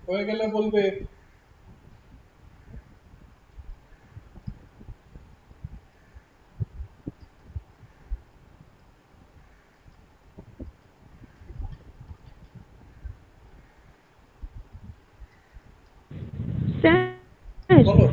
হয়ে গেলে বলবে। স্যার, বলো।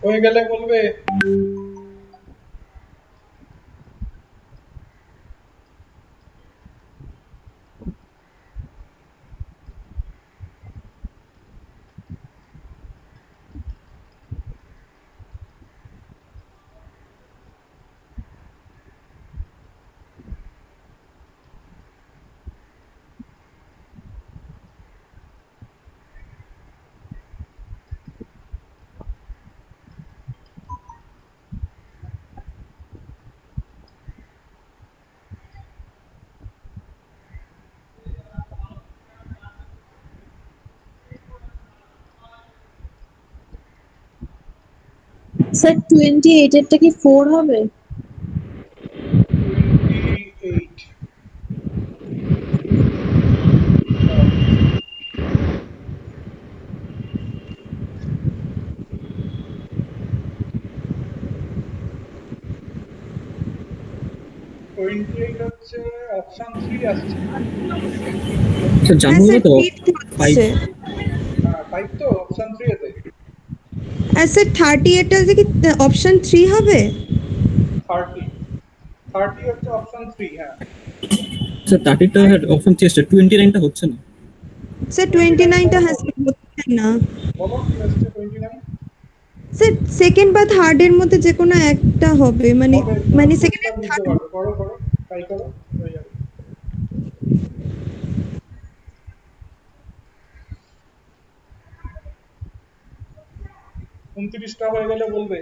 হয়ে গেলে বলবে। স্যার 28 এরটা কি 4 হবে? 28। 28 হচ্ছে অপশন 3 আসছে। স্যার হ্যাঁ জানু স্যার হবে তো? Fifth five. হচ্ছে। হ্যাঁ 5 তো অপশন 3 এতে। আর স্যার 38 টা কি অপশন 3 হবে? 30 30 হচ্ছে অপশন 3। হ্যাঁ স্যার 30টা অপশন চেষ্টা, 29টা হচ্ছে না। স্যার 29 29 টা বলো হ্যাঁ কত, স্যার হচ্ছে না। বলো কি আসছে 29। স্যার সেকেন্ড বা থার্ড এর মধ্যে যে কোনো একটা হবে, মানে হবে, মানে সেকেন্ড চেষ্টা এর বুঝতে থার্ড। পারবে, করো করো, ট্রাই করো, হয়ে যাবে। 29টা হয়ে গেলে বলবে।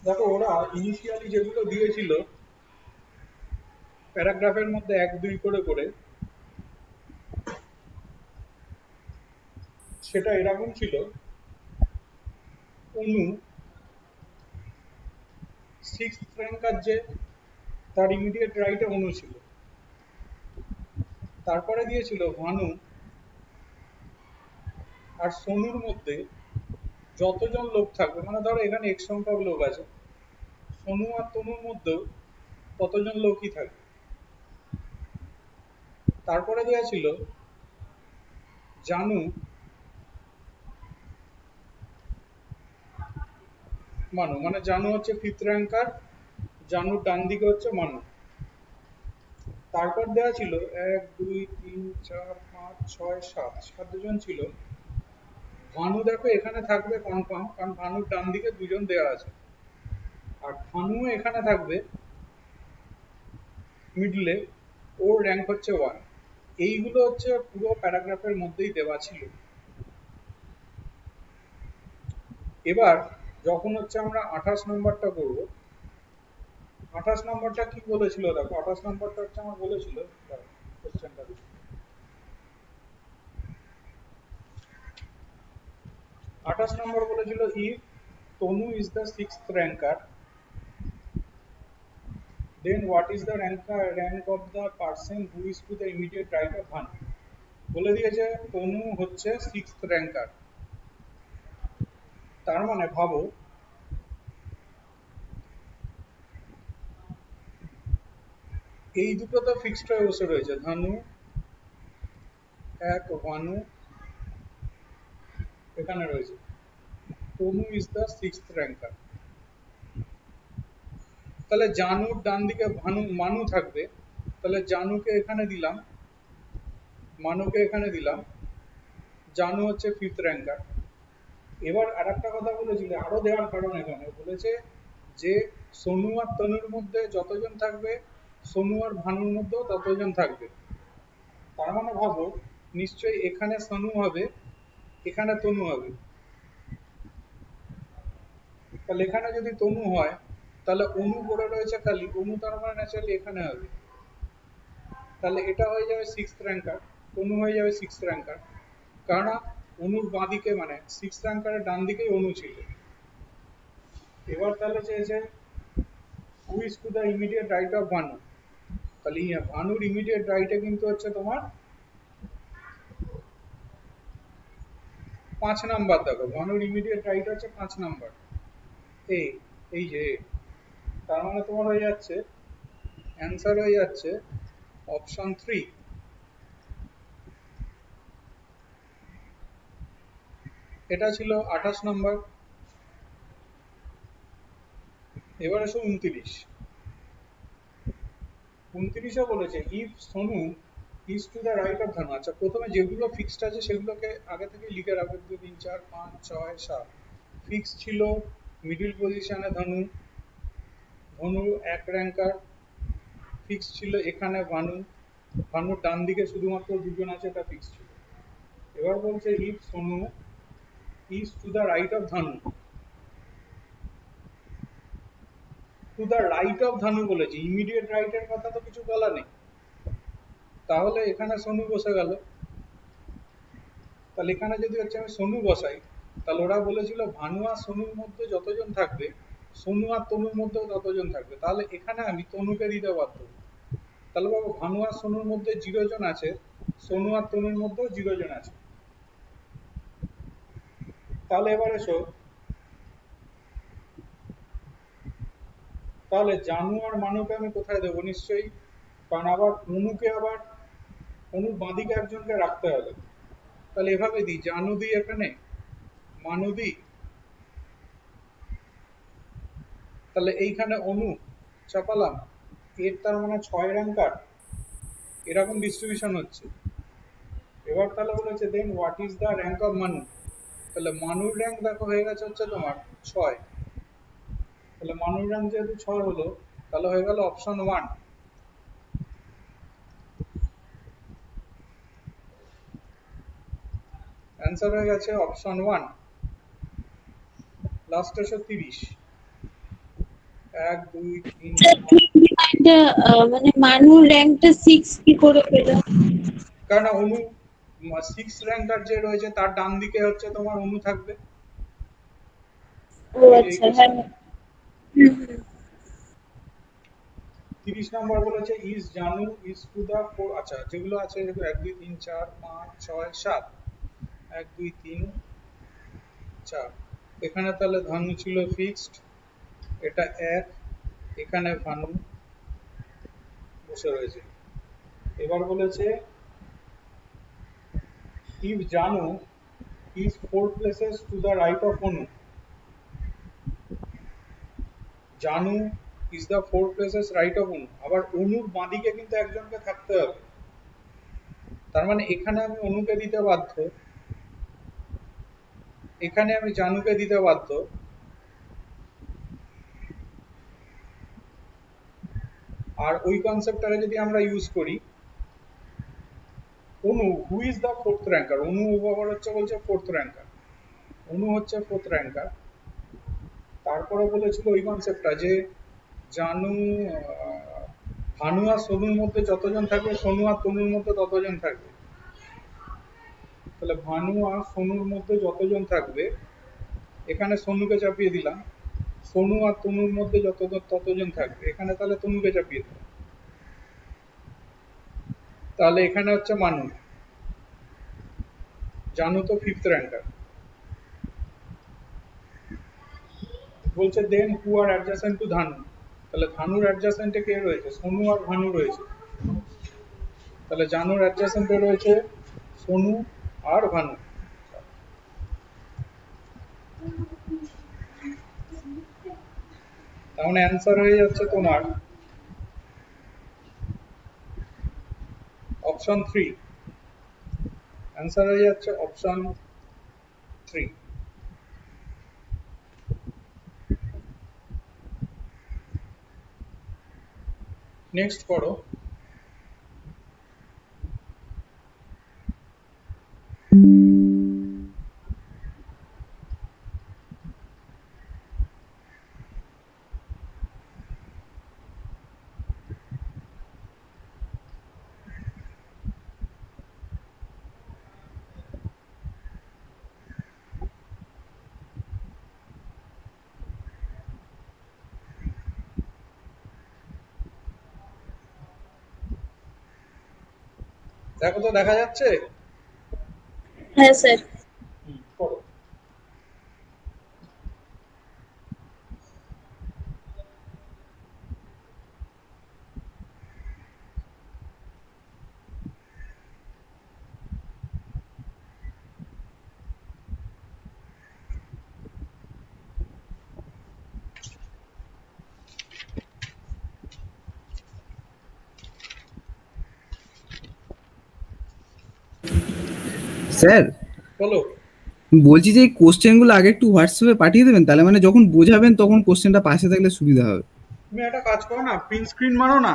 দেখো ওরা ইনিশিয়ালি যেগুলো দিয়েছিল প্যারাগ্রাফের মধ্যে 1 2 করে করে, সেটা এরকম ছিল। অনু 6th র্যাঙ্কার যে, তার ইমিডিয়েট রাইটে অনু ছিল। তারপরে দিয়েছিল ভানু আর সোনুর মধ্যে যতজন লোক থাকবে, মানে ধরো এখানে এক সংখ্যক লোক আছে, সোনু আর তনুর মধ্যেও ততজন লোকই থাকবে। তারপরে দেওয়া ছিল জানু মানু, মানে জানু হচ্ছে 5th র্যাঙ্কার, জানুর ডান দিকে হচ্ছে মানু। তারপর দেওয়া ছিল 1 2 3 4 5 6 7 7জন ছিল। ভানু দেখো এখানে থাকবে কনফার্ম, কারণ ভানুর ডান দিকে 2জন দেওয়া আছে, আর ভানু এখানে থাকবে মিডলে, ওর র্যাঙ্ক হচ্ছে 1। এইগুলো হচ্ছে পুরো প্যারাগ্রাফের মধ্যেই দেওয়া ছিল। এবার যখন হচ্ছে আমরা 28 নম্বরটা করব, 28 নম্বরটা কি বলেছিল দেখো, 28 নম্বরটা হচ্ছে আমার বলেছিল, কোশ্চেনটা দেখি। 28 নম্বর বলেছিল if Tanu is the 6th ranker, then what is the rank of the person who is to the immediate right of Bhanu? বলে দিয়েছে তনু হচ্ছে 6th র্যাঙ্কার। তার মানে ভাবো এই দুটো তো ফিক্সড হয়ে বসে রয়েছে, ধানু এক, ভানু এখানে রয়েছে, তনু ইজ দ্য 6th র্যাঙ্কার। তাহলে জানুর ডান দিকে ভানু মানু থাকবে, তাহলে জানুকে এখানে দিলাম, মানুকে এখানে দিলাম, জানু হচ্ছে 5th র্যাঙ্কার। এবার আর একটা কথা বলেছিল, আরো দেওয়ার কারণ এখানে বলেছে যে সোনু আর তনুর মধ্যে যতজন থাকবে, সোনু আর ভানুর মধ্যেও ততজন থাকবে। তার মানে ভাবো নিশ্চয়ই এখানে সোনু হবে, এখানে তনু হবে। তাহলে এখানে যদি তনু হয়, তাহলে অনু পড়ে রয়েছে খালি, অনু তার মানে ন্যাচারালি এখানে হবে। তাহলে এটা হয়ে যাবে 6th র্যাঙ্কার, অনু হয়ে যাবে 6th র্যাঙ্কার, কারণ অনুর বাঁ দিকে মানে 6th র্যাঙ্কারের ডান দিকেই অনু ছিল। এবার তাহলে চেয়েছে who is to the immediate right of Bhanu, তাহলে ভানুর ইমিডিয়েট রাইটে কিন্তু হচ্ছে তোমার 5 নাম্বার। দেখো ভানুর ইমিডিয়েট রাইট হচ্ছে 5 নাম্বার, এই এই যে, তার মানে তোমার হয়ে যাচ্ছে অ্যান্সার হয়ে যাচ্ছে অপশন 3। এটা ছিল 28 নম্বর। এবার আসো 29। 29-এ বলেছে if Sonu is to the right of Dhanu. আচ্ছা প্রথমে যেগুলো ফিক্সড আছে সেগুলোকে আগে থেকে লিখে রাখবে, 2 3 4 5 6 7 ফিক্স ছিল মিডিল পজিশনে ধনু, ধনু এক র্যাঙ্কার ফিক্স ছিল, এখানে ভানু, ভানুর ডান দিকে শুধুমাত্র দুজন আছে, এটা ফিক্স ছিল। এবার বলছে if Sonu is to the right of Dhanu, to the right of Dhanu বলেছে, ইমিডিয়েট রাইটের কথা তো কিছু বলা নেই, তাহলে এখানে সোনু বসে গেল। তাহলে এখানে যদি হচ্ছে আমি সোনু বসাই, তাহলে ওরা বলেছিল ভানু আর সোনুর মধ্যে যতজন থাকবে, সোনু আর তনুর মধ্যেও ততজন থাকবে, তাহলে এখানে আমি তনুকে দিতে বাধ্য। তাহলে বাবু ভানু আর সোনুর মধ্যে 0 জন আছে, সোনু আর তনুর মধ্যেও 0 জন আছে। তাহলে এবার এসো, তাহলে জানু আর মানুকে আমি কোথায় দেবো? নিশ্চয়ই, কারণ আবার অনুকে আবার অনুর বাঁদিকে একজনকে রাখতে হবে। তাহলে এভাবে দিই, জানু দিই এখানে, মানু দিই, তাহলে এইখানে অনু চাপালাম, এর তার মানে 6 র্যাঙ্কার, এরকম ডিস্ট্রিবিউশন হচ্ছে। এবার তাহলে বলেছে then what is the rank of Manu, তাহলে মানুর র্যাঙ্ক দেখো হয়ে গেছে হচ্ছে তোমার 6। তাহলে মানুর র্যাঙ্ক যেহেতু 6 হলো, তাহলে হয়ে গেল অপশন 1, অ্যান্সার হয়ে গেছে অপশন 1। লাস্ট এসো 30, 1 2 3 স্যার 29টা মানে মানুর র্যাঙ্কটা 6 কি করে পেলো? কারণ অনু 6 র্যাঙ্কার যে রয়েছে তার ডান দিকে হচ্ছে তোমার অনু থাকবে। ও এই আচ্ছা, হ্যাঁ। কেসটা 30 নম্বর বলেছে ইজ জানু ইজ টু দা ফোর, আচ্ছা যেগুলো আছে 1 2 3 4 5 6 7, 1 2 3 4, এখানে তাহলে ধানু ছিল ফিক্সড, এটা 1, এখানে ভানু বসে রয়েছে। এবার বলেছে if Janu is 4 places to the right of Anu, Janu is the 4 places right of Anu, আবার অনুর বাঁদিকে কিন্তু একজনকে থাকতে হবে, তার মানে এখানে আমি অনুকে দিতে বাধ্য, এখানে আমি জানুকে দিতে বাধ্য। আর ওই কনসেপ্টটাকে যদি আমরা ইউজ করি, Anu who is the fourth ranker, Anu আবার হচ্ছে বলছে ফোর্থ র্যাঙ্কার, অনু হচ্ছে ফোর্থ র্যাঙ্কার। তারপরে বলেছিল ওই কনসেপ্টটা যে জানু ভানু আর সোনুর মধ্যে যতজন থাকবে, সোনু আর তনুর মধ্যে ততজন থাকবে। তাহলে ভানু আর সোনুর মধ্যে যতজন থাকবে, এখানে সোনুকে চাপিয়ে দিলাম, সোনু আর তনুর মধ্যে ততজন থাকবে, এখানে তাহলে তনুকে চাপিয়ে দিলাম, তাহলে এখানে হচ্ছে মানু, জানু তো ফিফথ র্যাঙ্কার। বলছে দেন হু আর অ্যাডজাসেন্ট টু ধানু, তাহলে ধানুর অ্যাডজাসেন্টে কে রয়েছে? সোনু আর ভানু রয়েছে, তাহলে জানুর অ্যাডজাসেন্টে রয়েছে সোনু আর ভানু। তাহলে অ্যান্সার হয়ে যাচ্ছে তোমার অপশন 3, অ্যান্সার হয়ে যাচ্ছে অপশন 3। নেক্সট করো। দেখো তো দেখা যাচ্ছে? হ্যাঁ স্যার। করো। স্যার বলো। বলছি যে এই কোশ্চেন গুলো আগে একটু হোয়াটসঅ্যাপে পাঠিয়ে দেবেন, তাহলে মানে যখন বোঝাবেন তখন কোশ্চেনটা পাশে থাকলে সুবিধা হবে। তুমি একটা কাজ করো না, প্রিন্ট স্ক্রিন মারো না।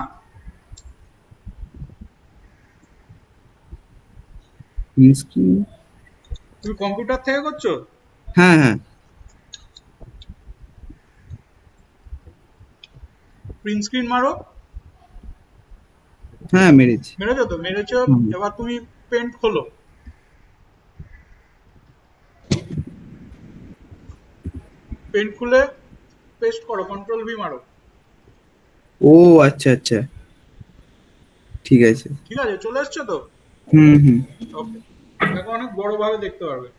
তুমি কম্পিউটার থেকে করছো? হ্যাঁ হ্যাঁ প্রিন্ট স্ক্রিন মারো। হ্যাঁ মেরেছি। মেরেছো তো? মেরেছো। হুম। এবার তুমি পেন্ট খোলো। পেন্ট খুলে পেস্ট করো, কন্ট্রোল ভি মারো। ও আচ্ছা আচ্ছা, ঠিক আছে। ঠিক আছে, চলে এসছো তো? হুম হুম। ওকে, এখন অনেক বড় ভাবে দেখতে পারবে।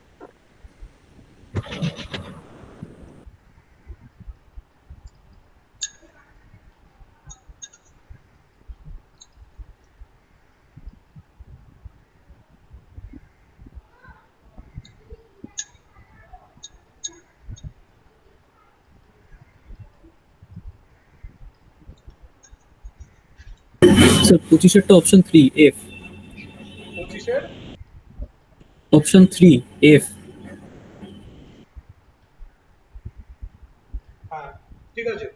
স্যার 25-এরটা অপশন 3 এফ। 25-এর অপশন 3 এফ। হ্যাঁ, ঠিক আছে।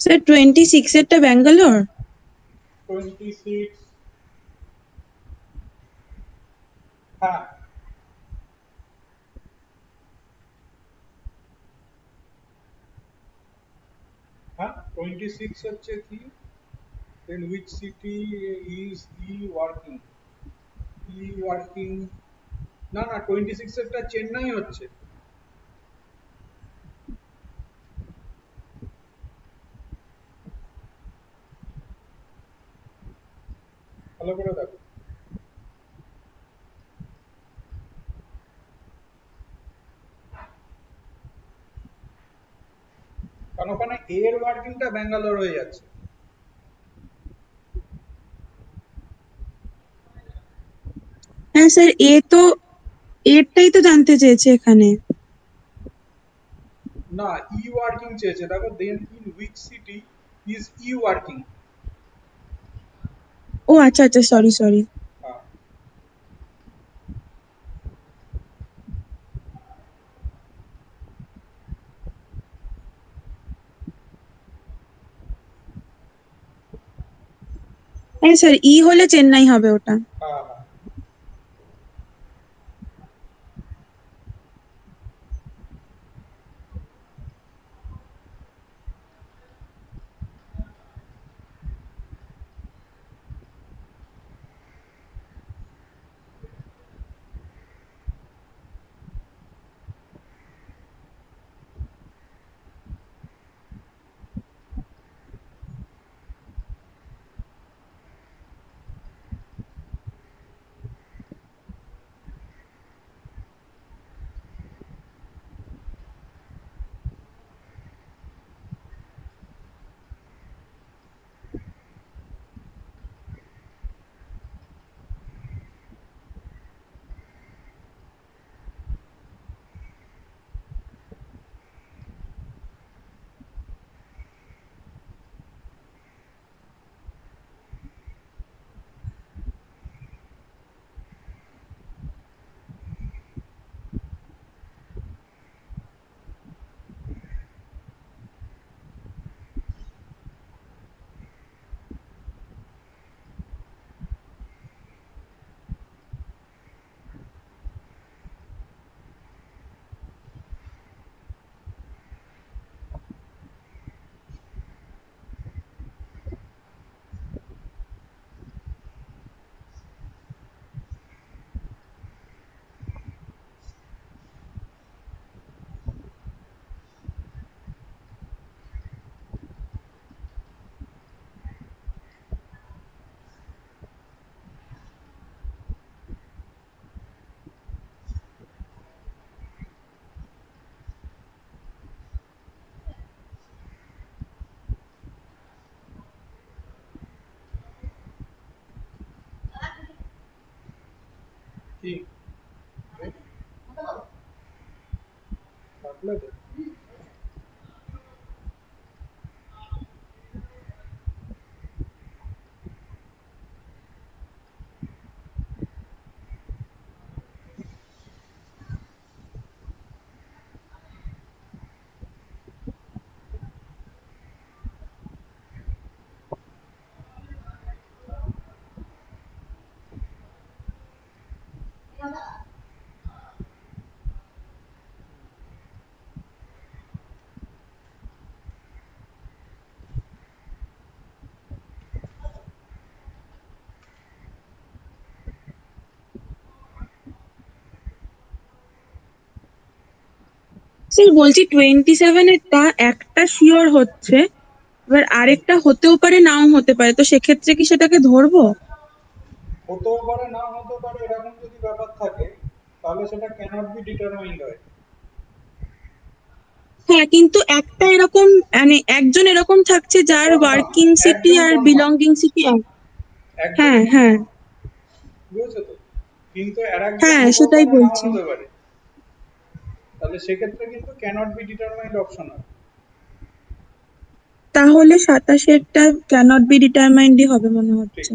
স্যার 26 এরটা ব্যাঙ্গালোর। 26, হ্যাঁ হ্যাঁ, 26 হচ্ছে কি? Then which city is he working? He working, না না, 26 এরটা চেন্নাই হচ্ছে। ভালো করে দেখো, কারণ ওখানে এর ওয়ার্কিংটা ব্যাঙ্গালোর হয়ে যাচ্ছে। হ্যাঁ স্যার, এরটাই তো জানতে চেয়েছে এখানে। না, ই ওয়ার্কিং চেয়েছে, দেখো, then in which city is E working. ও আচ্ছা আচ্ছা, সরি সরি। হ্যাঁ স্যার, ই হলে চেন্নাই হবে ওটা। হ্যাঁ হ্যাঁ। কি থাকলে তো স্যার বলছি 27 এরটা একটা শিওর হচ্ছে, এবার আরেকটা হতেও পারে নাও হতে পারে, তো সেক্ষেত্রে কি সেটাকে ধরবো? হতেও পারে না হতে পারে এরকম যদি ব্যাপার থাকে তাহলে সেটা ক্যানট বি ডিটারমাইন্ড হয়। হ্যাঁ, কিন্তু একটা এরকম মানে একজন এরকম থাকছে যার কনফার্ম ওয়ার্কিং সিটি একজন আর কনফার্ম বিলঙ্গিং সিটি এক। একজন হ্যাঁ হ্যাঁ কনফার্ম বুঝেছো তো, কিন্তু আর একজন হ্যাঁ, হতেও সেটাই পারে নাও বলছি। হতে পারে, তাহলে সেক্ষেত্রে কিন্তু ক্যানট বি ডিটারমাইন্ড অপশন হয়। তাহলে 27 ক্যানট বি ডিটারমাইন্ডই হবে মনে ঠিক। হচ্ছে।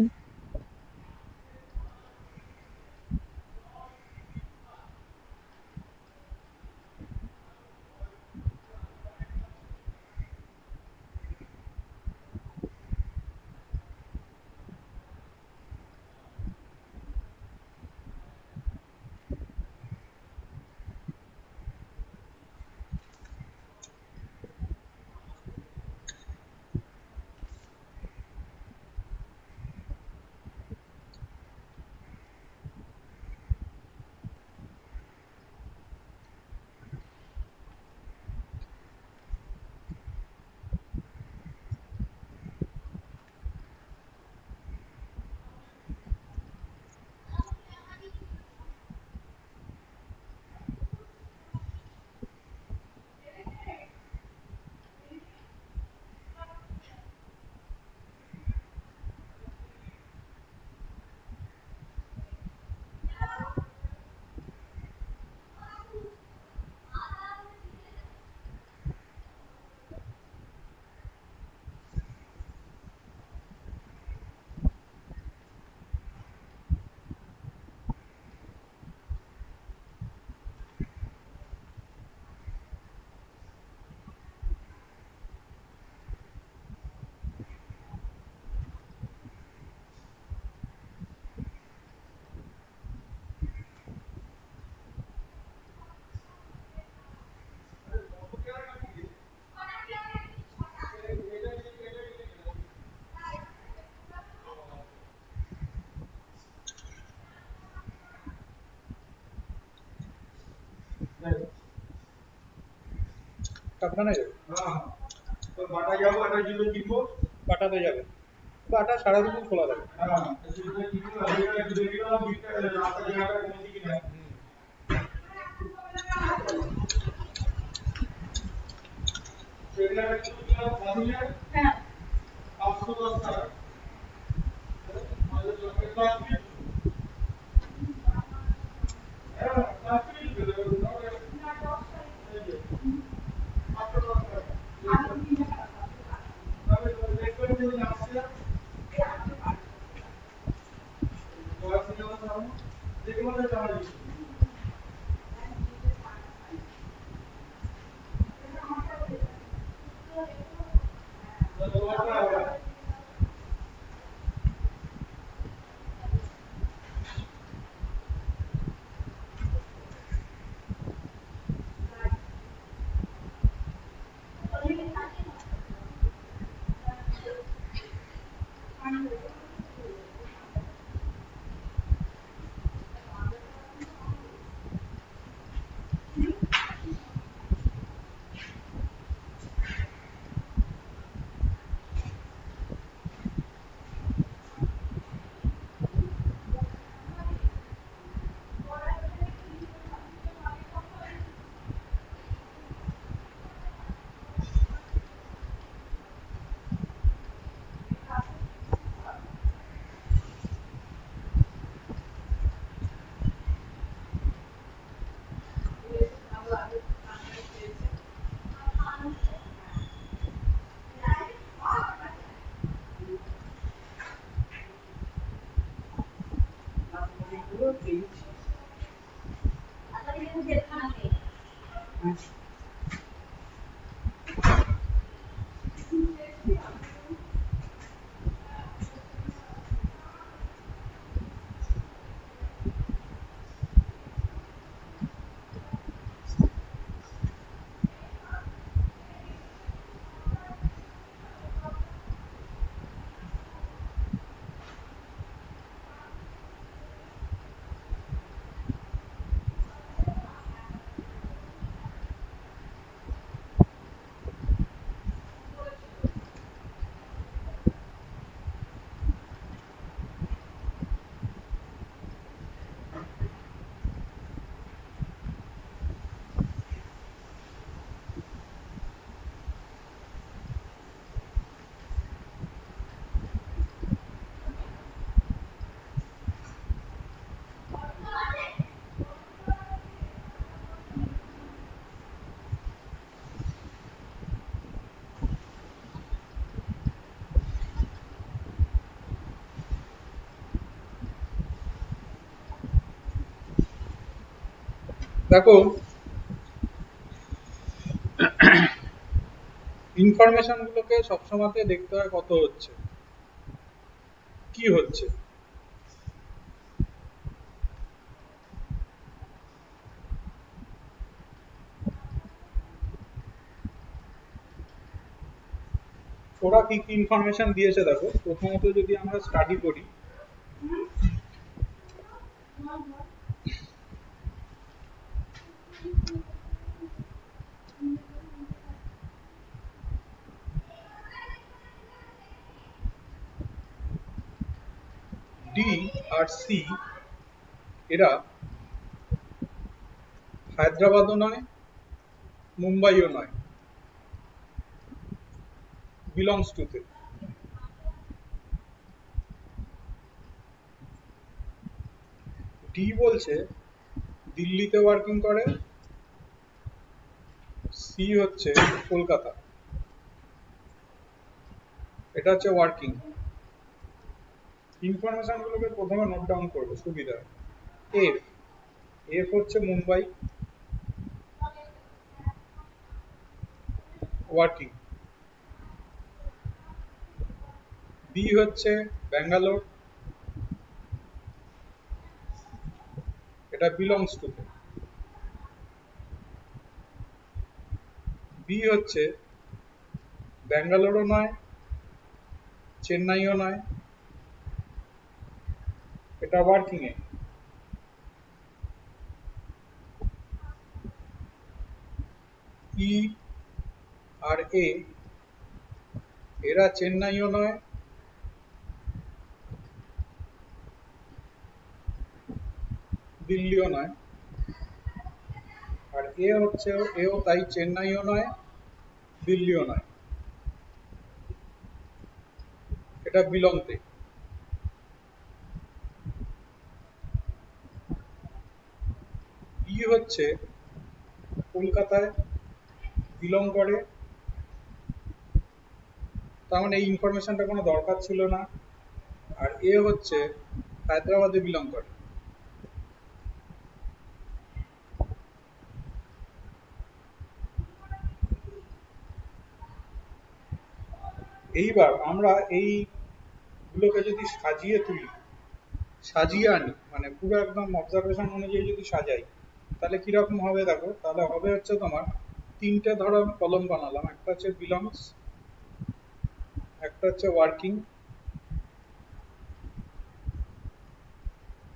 সাবধানে যাবে। বাটাতে যাবে, বাটা সারাদিন খোলা থাকে। দেখো ইনফরমেশন গুলোকে সবসময় দেখতে হয় কত হচ্ছে, কি হচ্ছে। ওরা কি কি ইনফরমেশন দিয়েছে দেখো। প্রথমত যদি আমরা স্টাডি করি, ডি আর সি এরা হায়দ্রাবাদও নয়, মুম্বাইও নয়, বিলংস টু তে। ডি বলছে দিল্লিতে ওয়ার্কিং করে, সি হচ্ছে কলকাতা। এটা হচ্ছে ওয়ার্কিং। ইনফরমেশন গুলোকে প্রথমে নোট ডাউন করবে সুবিধা। এফ, এফ হচ্ছে মুম্বাই ওয়ার্কিং। বি হচ্ছে ব্যাঙ্গালোর, এটা বিলংস টু তে। বি হচ্ছে ব্যাঙ্গালোরও নয়, চেন্নাইও নয়, এটা ওয়ার্কিং এ। ই আর এ এরা চেন্নাইও নয়, দিল্লিও নয়, আর এ হচ্ছে এও তাই চেন্নাইও নয়, দিল্লিও নয়, এটা বিলংতে। ই হচ্ছে কলকাতায় বিলং করে, তার মানে এই ইনফরমেশনটা কোনো দরকার ছিল না। আর এ হচ্ছে হায়দ্রাবাদে বিলং করে। এইবার আমরা এইগুলোকে যদি সাজিয়ে তুলি, সাজিয়ে আনি, মানে পুরো একদম অবজারভেশন অনুযায়ী যদি সাজাই, তাহলে কিরকম হবে দেখো। তাহলে হবে হচ্ছে তোমার তিনটে ধরো কলম বানালাম, একটা হচ্ছে বিলংস, একটা হচ্ছে ওয়ার্কিং,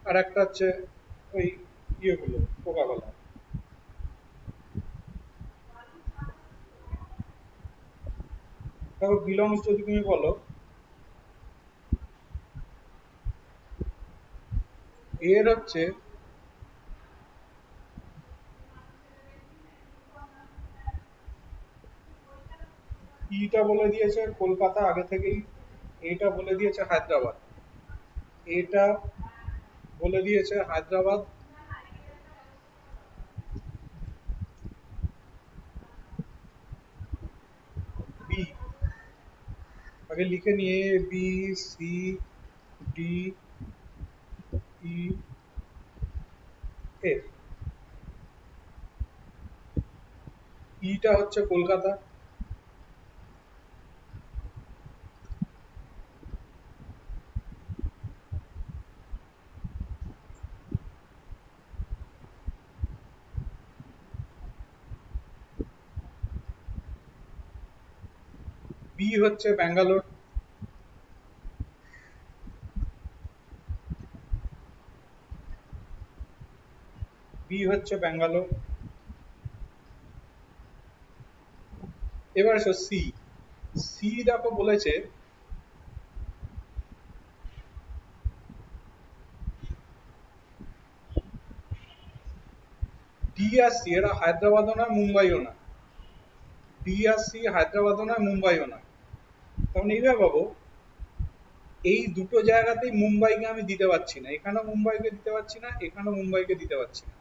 আর একটা হচ্ছে ওই ইয়েগুলো কোকাকোলা। দেখো বিলংস যদি তুমি বলো, এর হচ্ছে ইটা বলে দিয়েছে কলকাতা আগে থেকেই, এটা বলে দিয়েছে হায়দ্রাবাদ, এটা বলে দিয়েছে হায়দ্রাবাদ, বি আগে লিখে নিয়ে A B C D E F. ইটা হচ্ছে কলকাতা, বি হচ্ছে ব্যাঙ্গালোর, বি হচ্ছে ব্যাঙ্গালোর। এবার আসো সি। সি দেখো বলেছে ডি আর সি এরা হায়দ্রাবাদও নয়, মুম্বাইও না। ডি আর সি হায়দ্রাবাদও নয়, মুম্বাইও নয়। তখন এইভাবে ভাবো, এই দুটো জায়গাতেই মুম্বাইকে আমি দিতে পারছি না, এখানেও মুম্বাইকে দিতে পারছি না, এখানেও মুম্বাইকে দিতে পারছি না।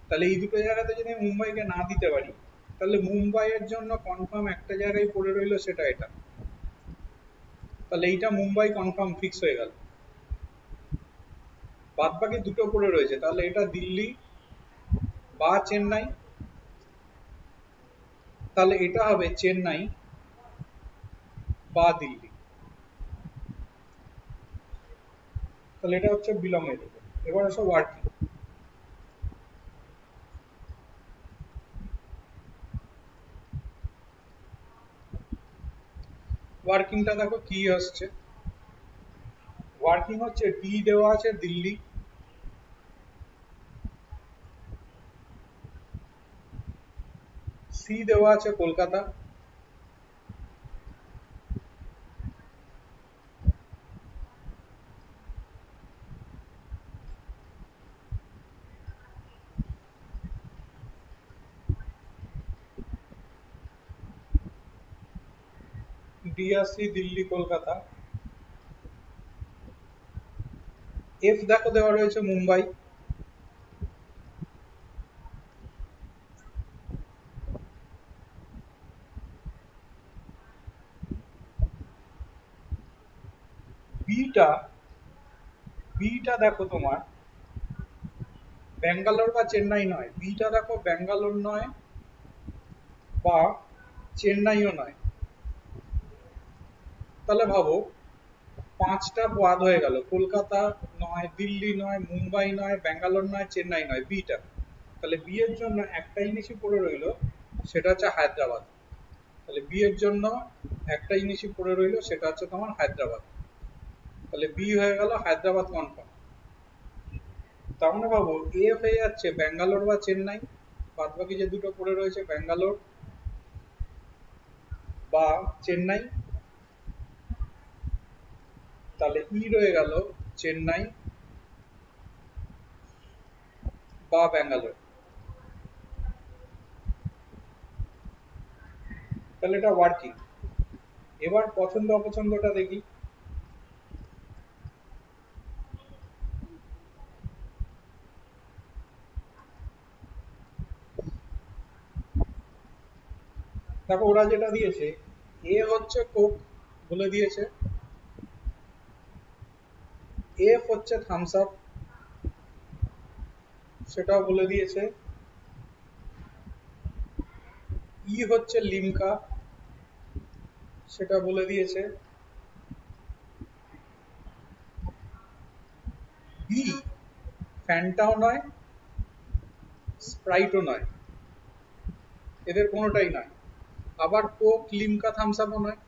তাহলে এই দুটো জায়গাতে যদি আমি মুম্বাইকে না দিতে পারি, তাহলে মুম্বাইয়ের জন্য কনফার্ম একটা জায়গায় পড়ে রইলো, সেটা এটা। তাহলে এইটা মুম্বাই কনফার্ম ফিক্স হয়ে গেল। বাদ বাকি দুটো পড়ে রয়েছে, তাহলে এটা দিল্লি, বা চেন্নাই, তাহলে এটা হবে চেন্নাই বা দিল্লি। তাহলে এটা হচ্ছে বিলং এর উপর। এবার আসো ওয়ার্কিং। ওয়ার্কিংটা দেখো কি আসছে, ওয়ার্কিং হচ্ছে ডি দেওয়া আছে দিল্লি, সি দেওয়া আছে কলকাতা, ডি আর সি দিল্লি কলকাতা, এফ দেখো দেওয়া রয়েছে মুম্বাই, বিটা, বিটা দেখো তোমার ব্যাঙ্গালোর বা চেন্নাই নয়, বিটা দেখো ব্যাঙ্গালোর নয় বা চেন্নাইও নয়। তাহলে ভাবো পাঁচটা বাদ হয়ে গেল, কলকাতা নয়, দিল্লি নয়, মুম্বাই নয়, ব্যাঙ্গালোর নয়, চেন্নাই নয়, বিটা। তাহলে বি এর জন্য একটা জিনিসই পড়ে রইলো, সেটা হচ্ছে হায়দ্রাবাদ। তাহলে বি এর জন্য একটা জিনিসই পড়ে রইলো, সেটা হচ্ছে তোমার হায়দ্রাবাদ। তাহলে বি হয়ে গেল হায়দ্রাবাদ কনফার্ম। তার মানে ভাবো এফ হয়ে যাচ্ছে ব্যাঙ্গালোর বা চেন্নাই, বাদ বাকি যে দুটো পড়ে রয়েছে ব্যাঙ্গালোর বা চেন্নাই, তাহলে ই রয়ে গেল চেন্নাই বা ব্যাঙ্গালোর। তাহলে এটা ওয়ার্কিং। এবার পছন্দ অপছন্দটা দেখি। দেখো ওরা যেটা দিয়েছে, এ হচ্ছে কোক বলে দিয়েছে, এফ হচ্ছে থামস আপ সেটাও বলে দিয়েছে, ই হচ্ছে লিমকা সেটা বলে দিয়েছে, বি ফ্যান্টাও নয়, স্প্রাইটও নয়, এদের কোনোটাই নয়, আবার কোক লিমকা থামস আপও নয়।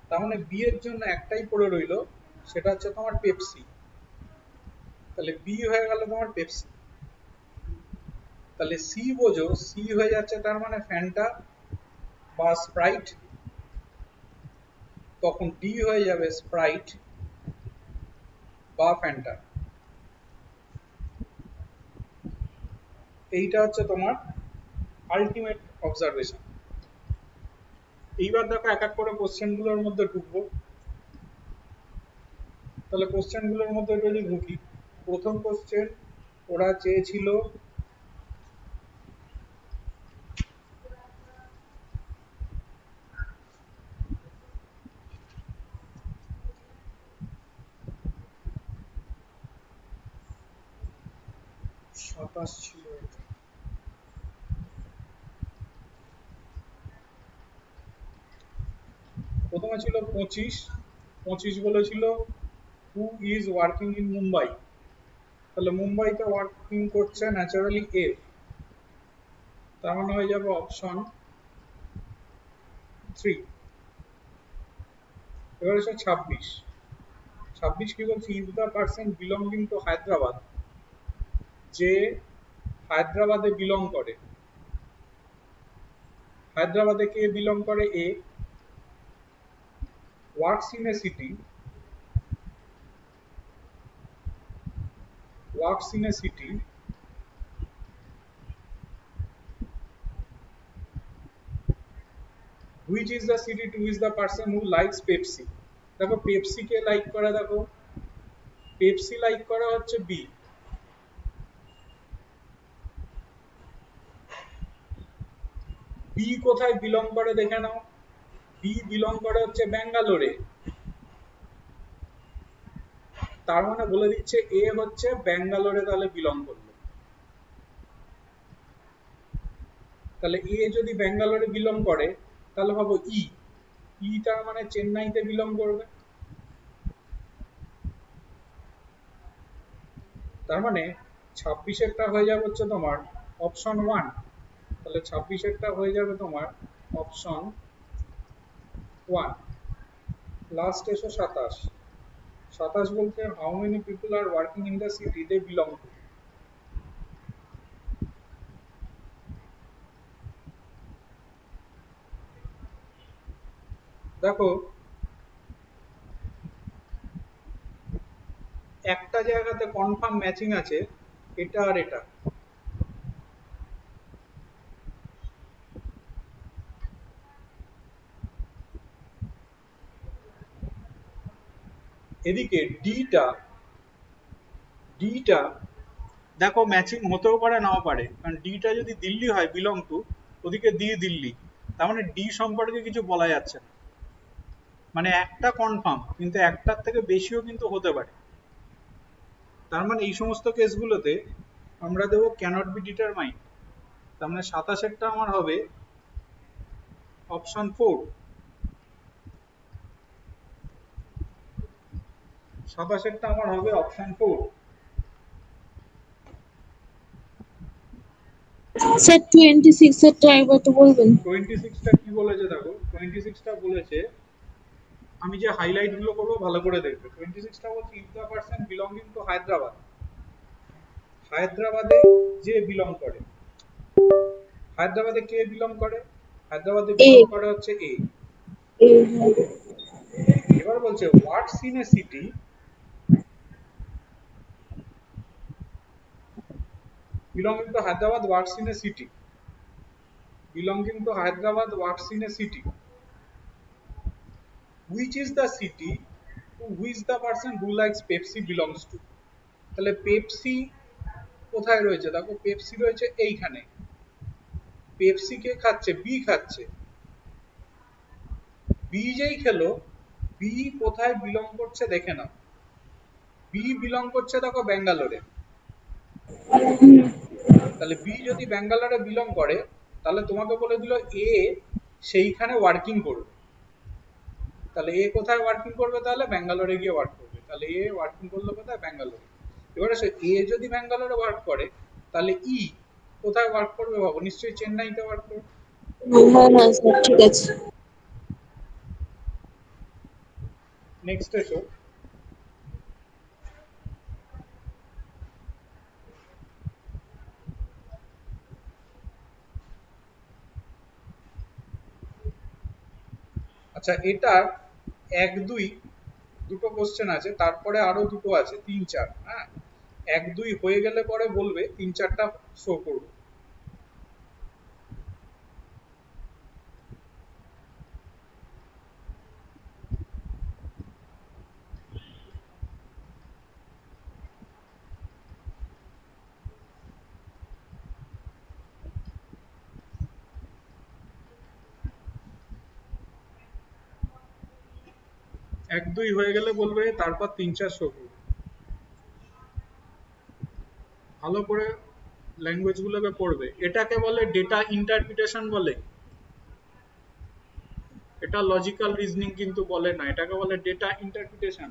তার মানে বি এর জন্য একটাই পড়ে রইলো, সেটা হচ্ছে তোমার পেপসি। তাহলে বি হয়ে গেল তোমার পেপসি। তাহলে সি বোঝো, সি হয়ে যাচ্ছে তার মানে ফ্যান্টা বা স্প্রাইট, তখন ডি হয়ে যাবে স্প্রাইট বা ফ্যান্টা। এইটা হচ্ছে তোমার আলটিমেট অবজারভেশন। এইবার দেখো এক এক করে কোশ্চেন গুলোর মধ্যে ঢুকবো। তাহলে কোশ্চেন গুলোর মধ্যে যদি ঢুকি, প্রথম কোশ্চেন ওরা চেয়েছিল সাতাশ ছিল এটা। প্রথমে ছিল 25, 25 বলেছিল who is working in Mumbai. তাহলে মুম্বাইতে ওয়ার্কিং করছে ন্যাচারালি এফ, তার মানে হয়ে যাবে অপশন 3। এবার এসে 26, 26 কি বলছে, is the person belonging to Hyderabad, যে হায়দ্রাবাদে বিলং করে। হায়দ্রাবাদে কে বিলং করে, A works in a city, works in a city which is the city to is the person who likes Pepsi। দেখো পেপসি কে লাইক করে, দেখো পেপসি লাইক করা হচ্ছে বি, বি কোথায় বিলং করে দেখে নাও, বি বিলং করে হচ্ছে ব্যাঙ্গালোরে, তার মানে বলে দিচ্ছে এ হচ্ছে ব্যাঙ্গালোরে তাহলে বিলং করলো। তাহলে এ যদি ব্যাঙ্গালোরে বিলং করে তাহলে ভাবো টা মানে চেন্নাইতে বিলং করবে। তার মানে 26-এরটা হয়ে যাবে হচ্ছে তোমার অপশন 1। তাহলে 26-এরটা হয়ে যাবে তোমার অপশন 1। লাস্ট এসো 27। 27 বলতে how many people are working in the city they belong to. দেখো একটা জায়গাতে কনফার্ম ম্যাচিং আছে, এটা আর এটা। এদিকে ডিটা দেখো ম্যাচিং হতেও পারে নাও পারে, কারণ ডিটা যদি দিল্লি হয় বিলং টু, ওদিকে দিল্লি, তার মানে ডি সম্পর্কে কিছু বলা যাচ্ছে না। মানে একটা কনফার্ম, কিন্তু একটার থেকে বেশিও কিন্তু হতে পারে। তার মানে এই সমস্ত কেসগুলোতে আমরা দেবো ক্যানট বি ডিটারমাইন্ড। তার মানে 27-এরটা আমার হবে অপশন 4। 27-এরটা আমার হবে অপশন 4। স্যার 26 এরটা একবার তো বলবেন। 26টা কি বলেছে দেখো, 26টা বলেছে, আমি যে হাইলাইট গুলো করবো ভালো করে দেখবে। 26টা বলছে if the person belonging to Hyderabad, হায়দ্রাবাদে যে বিলং করে, হায়দ্রাবাদে কে বিলং করে, হায়দ্রাবাদে এ বিলং করে হচ্ছে এ। এ এবার বলছে হোয়াটস in a city, belonging to Hyderabad works in a city, belonging to Hyderabad works in a city, which is the city to which the person who likes Pepsi belongs to। তাহলে পেপসি কোথায় রয়েছে দেখো, পেপসি রয়েছে এইখানে। পেপসি কে খাচ্ছে, B খাচ্ছে। B যেই খেলো, বি কোথায় বিলং করছে দেখে নাও। বি বিলং করছে দেখো ব্যাঙ্গালোরে। তাহলে বি যদি ব্যাঙ্গালোরে বিলং করে, তাহলে তোমাকে বলে দিল এ সেইখানে ওয়ার্কিং করবে। তাহলে এ কোথায় ওয়ার্কিং করবে, তাহলে ব্যাঙ্গালোরে গিয়ে ওয়ার্ক করবে। তাহলে এ ওয়ার্কিং করলো কোথায়, ব্যাঙ্গালোরে। এবারে সে এ যদি ব্যাঙ্গালোরে ওয়ার্ক করে, তাহলে কোথায় ওয়ার্ক করবে ভাবো, নিশ্চয়ই চেন্নাইতে ওয়ার্ক করবে। হ্যাঁ স্যার ঠিক আছে। নেক্সট এসো, আচ্ছা এটা 1-2 দুটো কোশ্চেন আছে, তারপরে আরো দুটো আছে 3-4। হ্যাঁ, 1-2 হয়ে গেলে পরে বলবে, 3-4টা শো করবে। এক দুই হয়ে গেলে বলবে, তারপর 3-4 শো করবে। ভালো করে ল্যাঙ্গুয়েজ গুলোকে পড়বে। এটাকে বলে ডেটা ইন্টারপ্রিটেশন বলে, এটা লজিক্যাল রিজনিং কিন্তু বলে না, এটাকে বলে ডেটা ইন্টারপ্রিটেশন।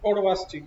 করো আসছি।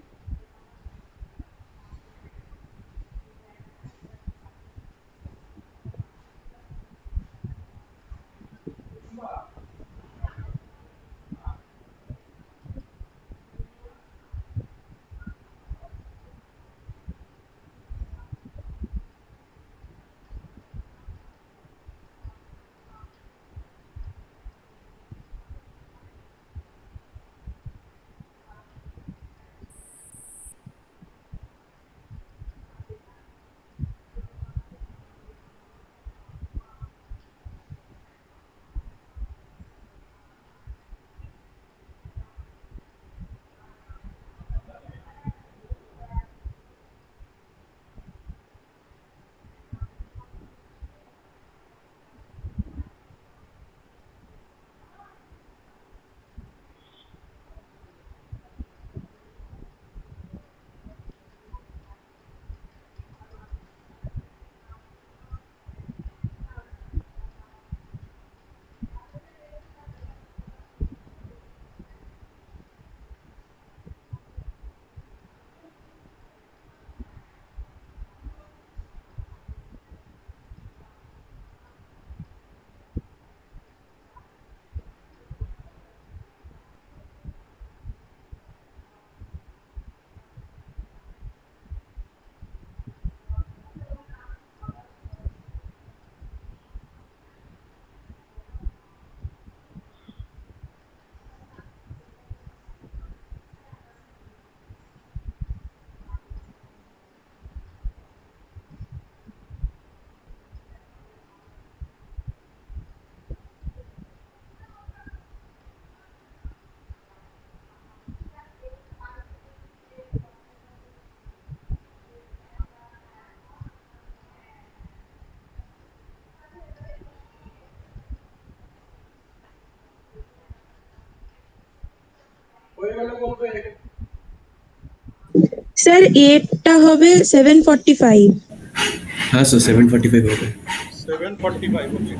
হয়ে গেলে বলবে। স্যার এটা হবে 745। হ্যাঁ স্যার 7:45 হবে। 7:45, ওকে।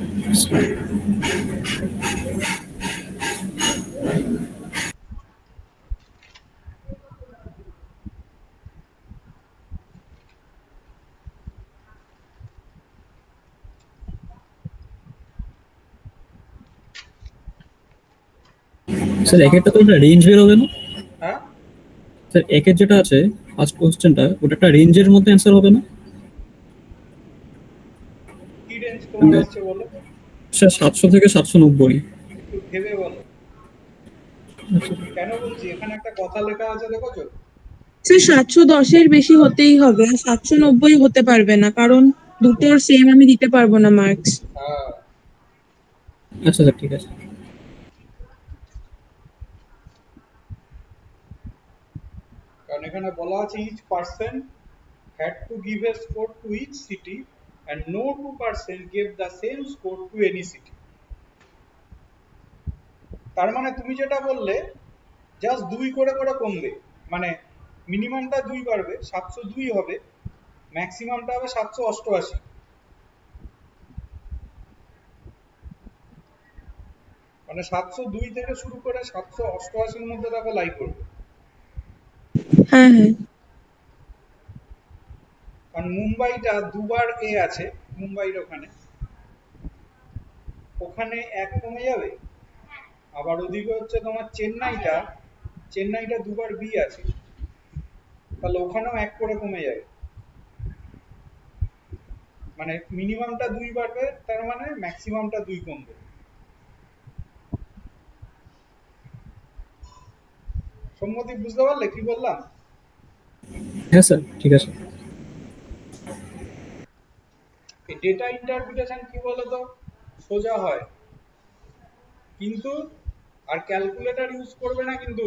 স্যার একেরটা তো একটা রেঞ্জ বেরোবে না? হ্যাঁ, স্যার একের যেটা আছে ফার্স্ট কোশ্চেনটা, ওটা একটা রেঞ্জের মধ্যে অ্যান্সার হবে না? কি রেঞ্জ তোমার আসছে বলো? স্যার 700 থেকে 790। একটু ভেবে বলো। কেন বলছি, এখানে একটা কথা লেখা আছে দেখেছো? স্যার 710-এর বেশি হতেই হবে, আর 790 হতে পারবে না, কারণ দুটোর সেম আমি দিতে পারবো না মার্কস। হ্যাঁ, আচ্ছা স্যার ঠিক আছে। কারণ এখানে বলা আছে each person had to give a score to each city and no two person gave the same score to any city. তার মানে তুমি যেটা বললে, জাস্ট 2 করে করে কমবে, মানে মিনিমামটা 2 বাড়বে, 702 হবে, ম্যাক্সিমামটা হবে 788। মানে 702 থেকে শুরু করে 788-র মধ্যে তাকে লাই করবে। হ্যাঁ হ্যাঁ। কারণ মুম্বাইটা দুবার এ আছে, মুম্বাইর ওখানে ওখানে এক কমে যাবে। আবার ওদিকে হচ্ছে তোমার চেন্নাইটা দুবার বি আছে, তাহলে ওখানেও এক করে কমে যাবে। মানে মিনিমামটা 2 বাড়বে, তার মানে ম্যাক্সিমামটা 2 কমবে। সম্মতি, বুঝতে পারলে কি বললাম? হ্যাঁ স্যার ঠিক আছে। এই ডেটা ইন্টারপ্রিটেশন কি বলতো, সোজা হয়, কিন্তু আর ক্যালকুলেটর ইউজ করবে না, কিন্তু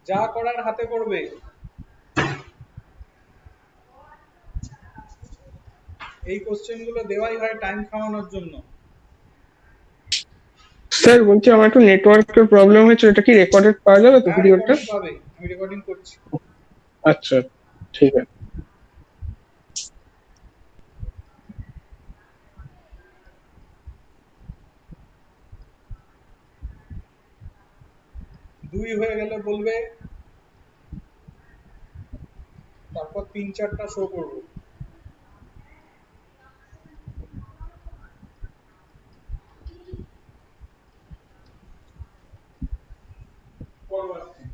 যা করার হাতে করবে। এই কোশ্চেন গুলো দেওয়াই হয় টাইম খাওয়ানোর জন্য। স্যার বলছি আমার একটু নেটওয়ার্কের প্রবলেম হয়েছে, এটা কি রেকর্ডেড পাওয়া যাবে তো হ্যাঁ, ভিডিওটা? রেকর্ডিং পাবে, আমি রেকর্ডিং করছি। আচ্ছা, ঠিক আছে। 2 হয়ে গেলে বলবে, তারপর 3-4টা শো করবো। পরবর্তী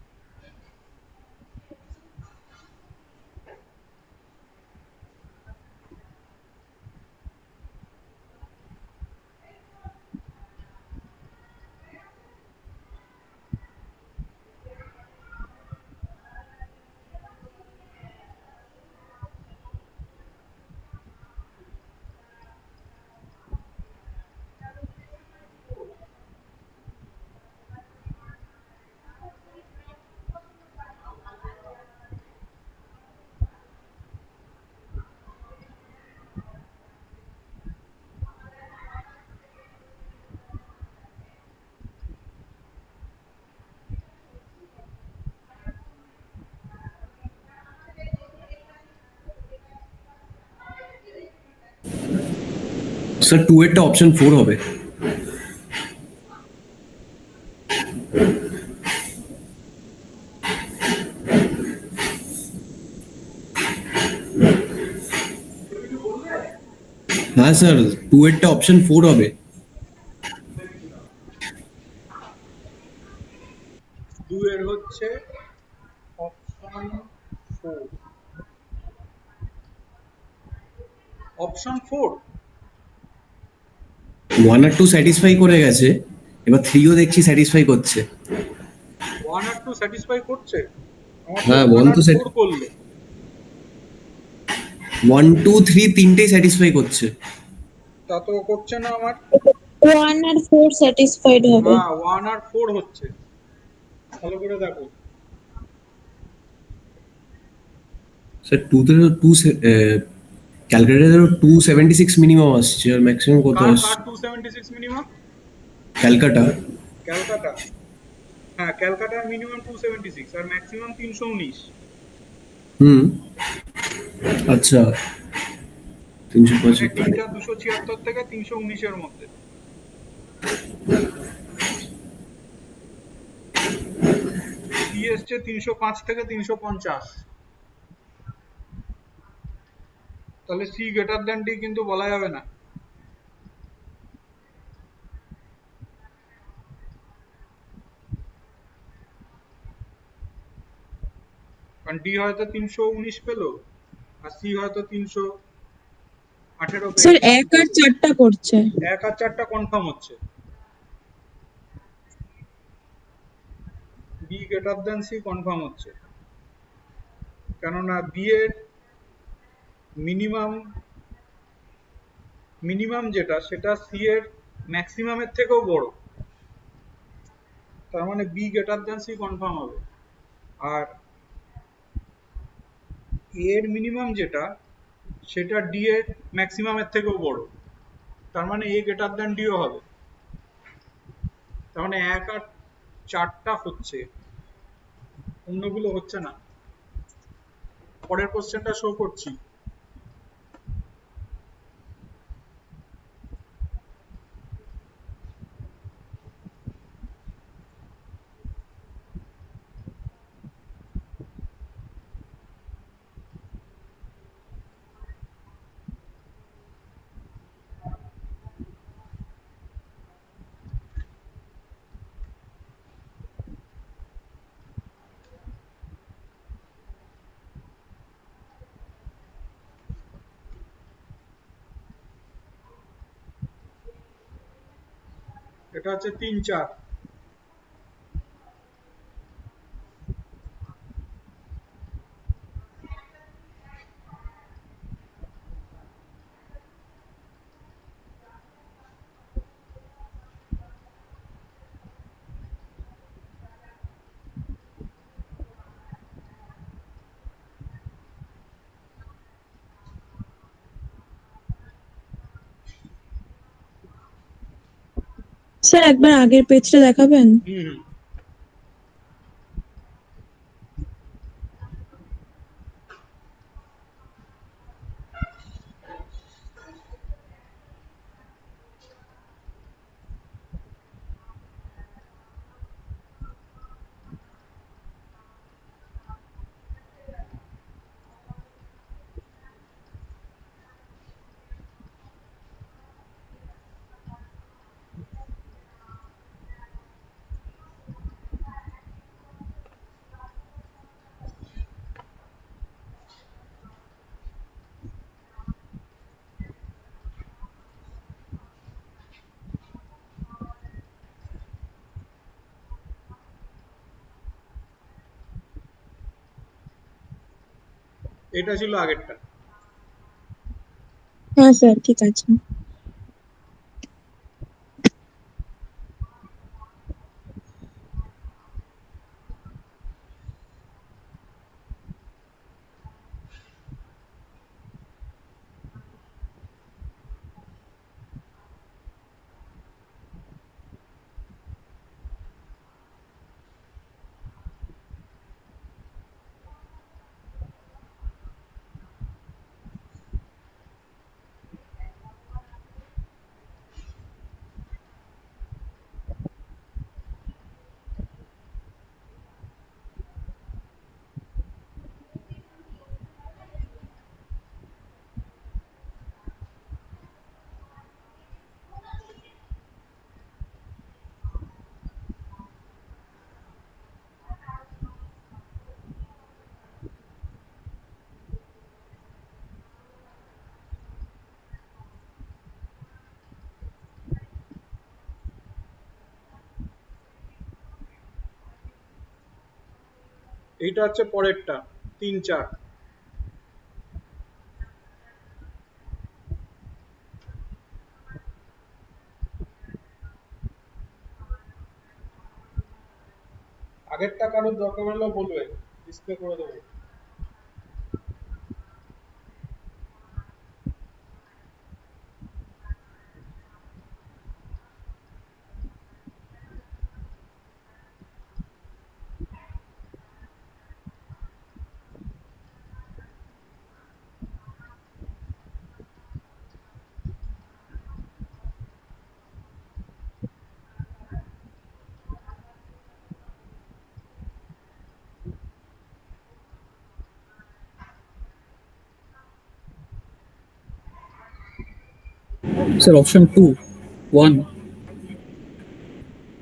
স্যার 2 এরটা অপশন 4 হবে। হ্যাঁ স্যার 2 এরটা অপশন 4 হবে। 2 এর হচ্ছে অপশন 4। অপশন 4 1 আর 2 স্যাটিসফাই করে গেছে, এবার 3ও দেখছি স্যাটিসফাই করছে। 1 আর 2 স্যাটিসফাই করছে, আমার তো হ্যাঁ 1 1 আর তো 4 করলো। 1 2 3 তিনটেই স্যাটিসফাই করছে। তা তো করছে না আমার। 1 আর 4 স্যাটিসফাইড হবে। হ্যাঁ 1 আর 4 হচ্ছে, ভালো করে দেখো। স্যার 2 তে তো 2 ক্যালকুলেটরে 276 মিনিমাম আসছে, আর ম্যাক্সিমাম কত কার আসছে? 276 মিনিমাম? ক্যালকাটা। ক্যালকাটা, হ্যাঁ ক্যালকাটার মিনিমাম 276 আর ম্যাক্সিমাম 319। হুম, আচ্ছা 305। তিনটা 276 থেকে 319 এর মধ্যে। সি এসছে 305 থেকে 350। তাহলে সি গ্রেটার দ্যান ডি কিন্তু বলা যাবে না। কারণ ডি হয়তো 319 পেলো আর সি হয়তো 318 স্যার পেয়েছে। 1 আর 4টা করছে। 1 আর 4টা কনফার্ম হচ্ছে, B greater than C confirm হচ্ছে, কেননা বি এর মিনিমাম যেটা সেটা সি এর ম্যাক্সিমামের থেকেও বড়, তার মানে B greater than C confirm হবে। আর এ এর মিনিমাম যেটা সেটা ডি এর ম্যাক্সিমামের থেকেও বড়, তার মানে এ গ্রেটার দ্যান ডিও হবে। তার মানে 1 আর 4টা হচ্ছে, অন্যগুলো হচ্ছে না। পরের কোশ্চেনটা শো করছি। এটা হচ্ছে 3-4। স্যার একবার আগের পেজটা দেখাবেন? হুম, এটা ছিল আগেরটা। হ্যাঁ স্যার, ঠিক আছে। এইটা হচ্ছে পরেরটা, 3-4। আগেরটা কারোর দরকার হলে বলবে, ডিসপ্লে করে দেবো। Sir option 2 1।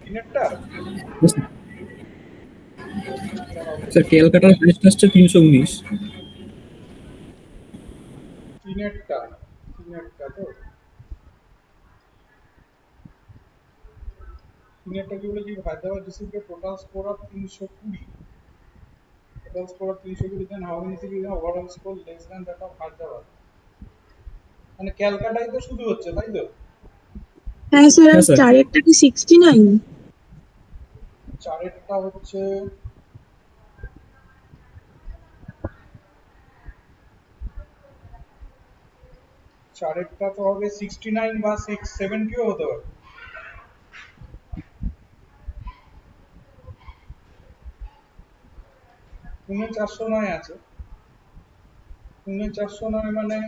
তিনেরটা স্যার ক্যালকাটার হাইস্ট আসছে 319। তিনেরটা তিনেরটা তো তিনেরটা কি বলেছি, Hyderabad received total score of 320। Total score of 320, then how many series overall score less than that of Hyderabad. মানে ক্যালকাটাই তো শুধু হচ্ছে, তাই তো? হ্যাঁ স্যার, আর হ্যাঁ স্যার। চারেরটা কি 69? চারেরটা হচ্ছে চারেরটা তো হবে 69 বা 670ও হতে পারে। পুনে 409 আছে। পুনে 409 মানে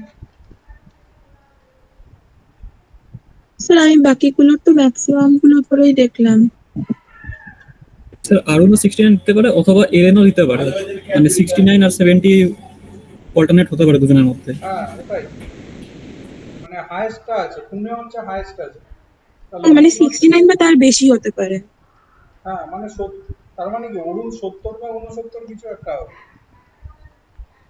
স্যার আমি বাকিগুলোর তো ম্যাক্সিমাম গুলো ধরেই দেখলাম। স্যার আরও 69 দিতে পারে অথবা এলেনও দিতে পারে, মানে 69 আর 70 অল্টারনেট হতে পারে দুজনের মধ্যে। হ্যাঁ ওটাই, মানে হাইয়েস্টটা আছে, পুনে হচ্ছে হাইয়েস্ট আছে। তাহলে মানে অরুণ হচ্ছে, 69 বা তার বেশি হতে পারে। হ্যাঁ মানে তার মানে কি অরুণ 70 বা 69 কিছু একটা হবে।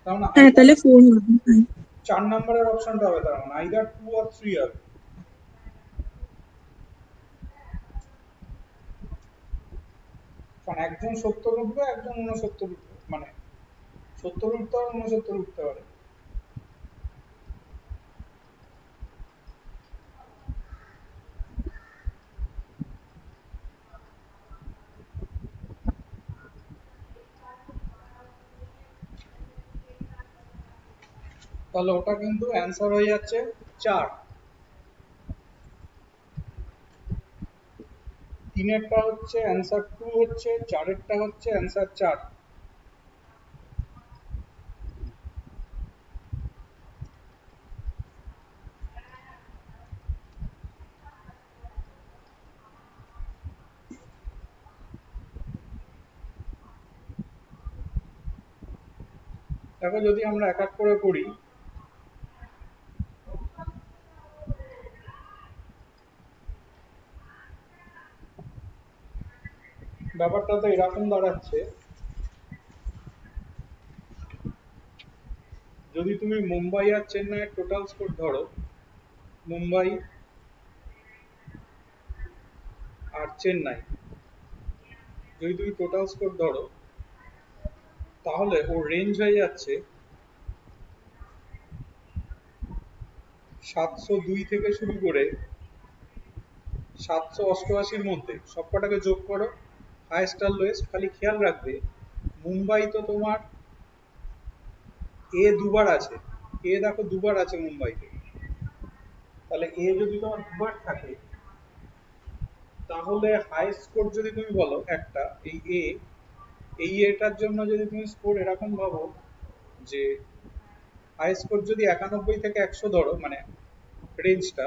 তার মানে হ্যাঁ, আইদার তাহলে 4 হবে। হ্যাঁ। 4 নম্বরের অপশনটা হবে, তার মানে আইদার 2 আর 3 হবে। কারণ একজন 70 উঠবে, একজন 69 উঠবে, মানে 70 উঠতে পারে, 69 উঠতে পারে। তাহলে ওটা কিন্তু অ্যান্সার হয়ে যাচ্ছে 4। তিনেরটা হচ্ছে অ্যান্সার 2, হচ্ছে চারেরটা হচ্ছে অ্যান্সার 4। দেখো যদি আমরা এক এক করে করি, ব্যাপারটা তো এরকম দাঁড়াচ্ছে, যদি তুমি মুম্বাই আর চেন্নাইয়ের টোটাল স্কোর ধরো, মুম্বাই আর চেন্নাই যদি তুমি টোটাল স্কোর ধরো, তাহলে ওর রেঞ্জ হয়ে যাচ্ছে 702 থেকে শুরু করে 788-র মধ্যে সবকটাকে যোগ করো, হাইয়েস্ট আর লোয়েস্ট। খালি খেয়াল রাখবে মুম্বাই তো তোমার এ দুবার আছে, এ দেখো দুবার আছে মুম্বাইতে, তাহলে এ যদি তোমার দুবার থাকে তাহলে হাই স্কোর যদি তুমি বলো একটা এই এটার জন্য যদি তুমি স্কোর এরকম ভাবো যে হাই স্কোর যদি 91 থেকে 100 ধরো মানে রেঞ্জটা,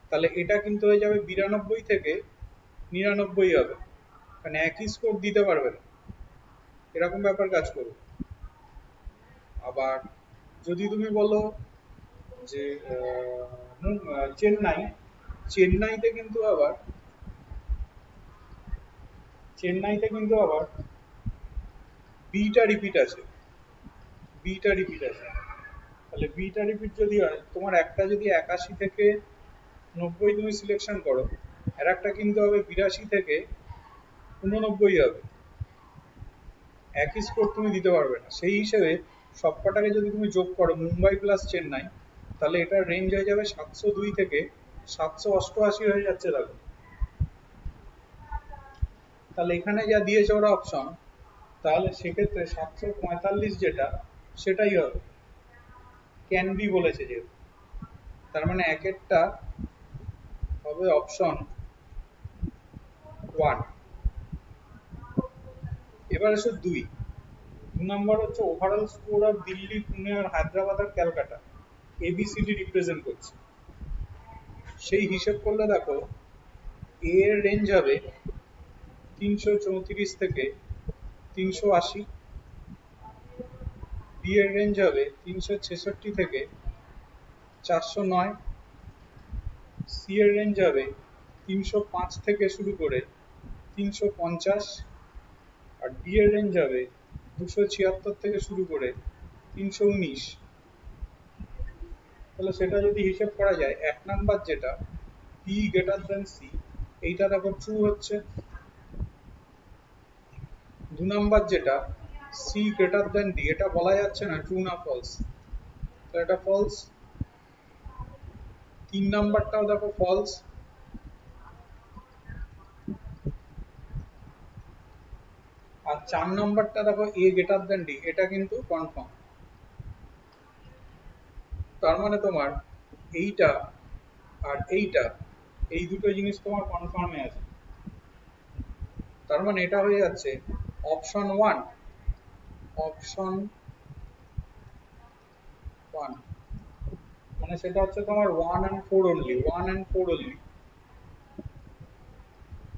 তাহলে এটা কিন্তু হয়ে যাবে 92 থেকে 99 হবে, মানে একই স্কোর দিতে পারবে না, এরকম ব্যাপার কাজ করবে। আবার যদি তুমি বলো যে চেন্নাইতে কিন্তু আবার বিটা রিপিট আছে, তাহলে বিটা রিপিট যদি হয় তোমার একটা যদি 81 থেকে 90 তুমি সিলেকশন করো, আর একটা কিন্তু হবে 82 থেকে 89 হবে, একই স্কোর তুমি দিতে পারবে না। সেই হিসেবে সবকটাকে যদি তুমি যোগ করো মুম্বাই প্লাস চেন্নাই, তাহলে এটার রেঞ্জ হয়ে যাবে 702 থেকে 788 হয়ে যাচ্ছে দেখো। তাহলে এখানে যা দিয়েছে ওরা অপশন, তাহলে সেক্ষেত্রে 745 যেটা সেটাই হবে, ক্যান বি বলেছে যেহেতু, তার মানে এক একটা হবে অপশন 1। এবার এসো 2 নম্বর হচ্ছে overall score of Delhi, Pune আর হায়দ্রাবাদ আর ক্যালকাটা এবিসিডি রিপ্রেজেন্ট করছে। সেই হিসেব করলে দেখো এ এর রেঞ্জ হবে 334 থেকে 380, বি এর রেঞ্জ হবে 366 থেকে 409, সি এর রেঞ্জ হবে 305 থেকে শুরু করে 350, আর ডি এর রেঞ্জ হবে 276 থেকে শুরু করে 319। তাহলে সেটা যদি হিসেব করা যায়, 1 নাম্বার যেটা পি গ্রেটার দেন সি, এইটা দেখো ট্রু হচ্ছে। 2 নাম্বার যেটা সি গ্রেটার দেন ডি, এটা বলা যাচ্ছে না ট্রু না ফলস, তো এটা ফলস। 3 নাম্বারটাও দেখো ফলস, আর 4 নাম্বারটা দেখো এ গ্রেটার দেন ডি, এটা কিন্তু কনফার্ম। তার মানে তোমার এইটা আর এইটা, এই দুটো জিনিস তোমার কনফার্মে আছে, তার মানে এটা হয়ে যাচ্ছে অপশন 1, মানে সেটা হচ্ছে তোমার 1 and 4 only, 1 and 4 only।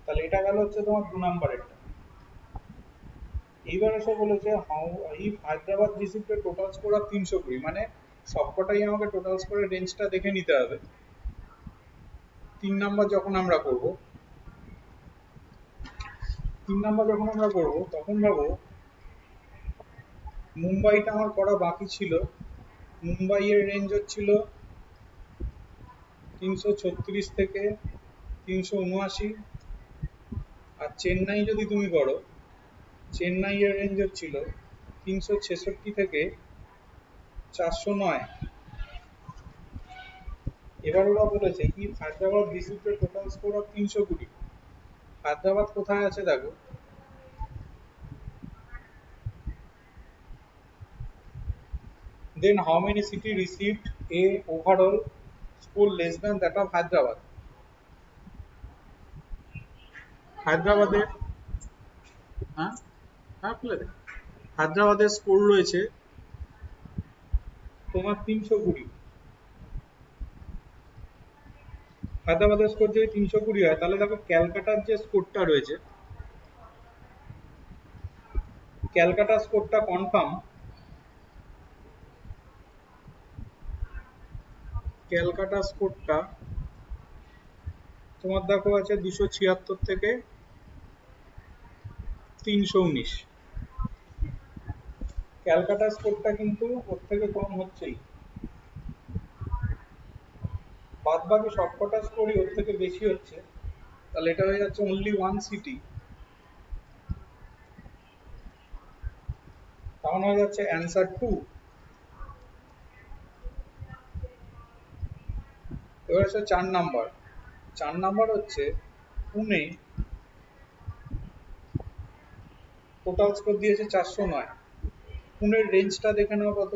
তাহলে এটা গেল হচ্ছে তোমার 2 নাম্বারেরটা। এইবার এসে বলেছে how if Hyderabad received a total score of 320, মানে সবকটাই আমাকে টোটাল স্কোরের রেঞ্জটা দেখে নিতে হবে। 3 নাম্বার যখন আমরা করব তখন ভাবো মুম্বাইটা আমার করা বাকি ছিল, মুম্বাইয়ের রেঞ্জ হচ্ছিল 336 থেকে 379, আর চেন্নাই যদি তুমি করো, চেন্নাইয়ের রেঞ্জ হচ্ছিল 366 থেকে 409। এবার ওরা বলেছে if Hyderabad received a total score of 320, Hyderabad কোথায় আছে দেখো, then how many city received a overall score less than that of Hyderabad? হায়দ্রাবাদের হায়দ্রাবাদের স্কোর রয়েছে তোমার 320। হায়দ্রাবাদের স্কোর যদি 320 হয়, তাহলে দেখো ক্যালকাটার যে স্কোরটা রয়েছে, ক্যালকাটা স্কোরটা কনফার্ম, ক্যালকাটা স্কোরটা তোমার দেখো আছে 276 থেকে 319। ক্যালকাটা স্কোরটা কিন্তু ওর থেকে কম হচ্ছেই, বাদ বাকি সবকটা স্কোরই ওর থেকে বেশি হচ্ছে, তাহলে এটা হয়ে যাচ্ছে অনলি 1 সিটি, তখন হয়ে যাচ্ছে অ্যান্সার 2। এবার হচ্ছে 4 নাম্বার। 4 নাম্বার হচ্ছে পুনে, টোটাল স্কোর দিয়েছে 409। পুনের রেঞ্জটা দেখে নাও কত।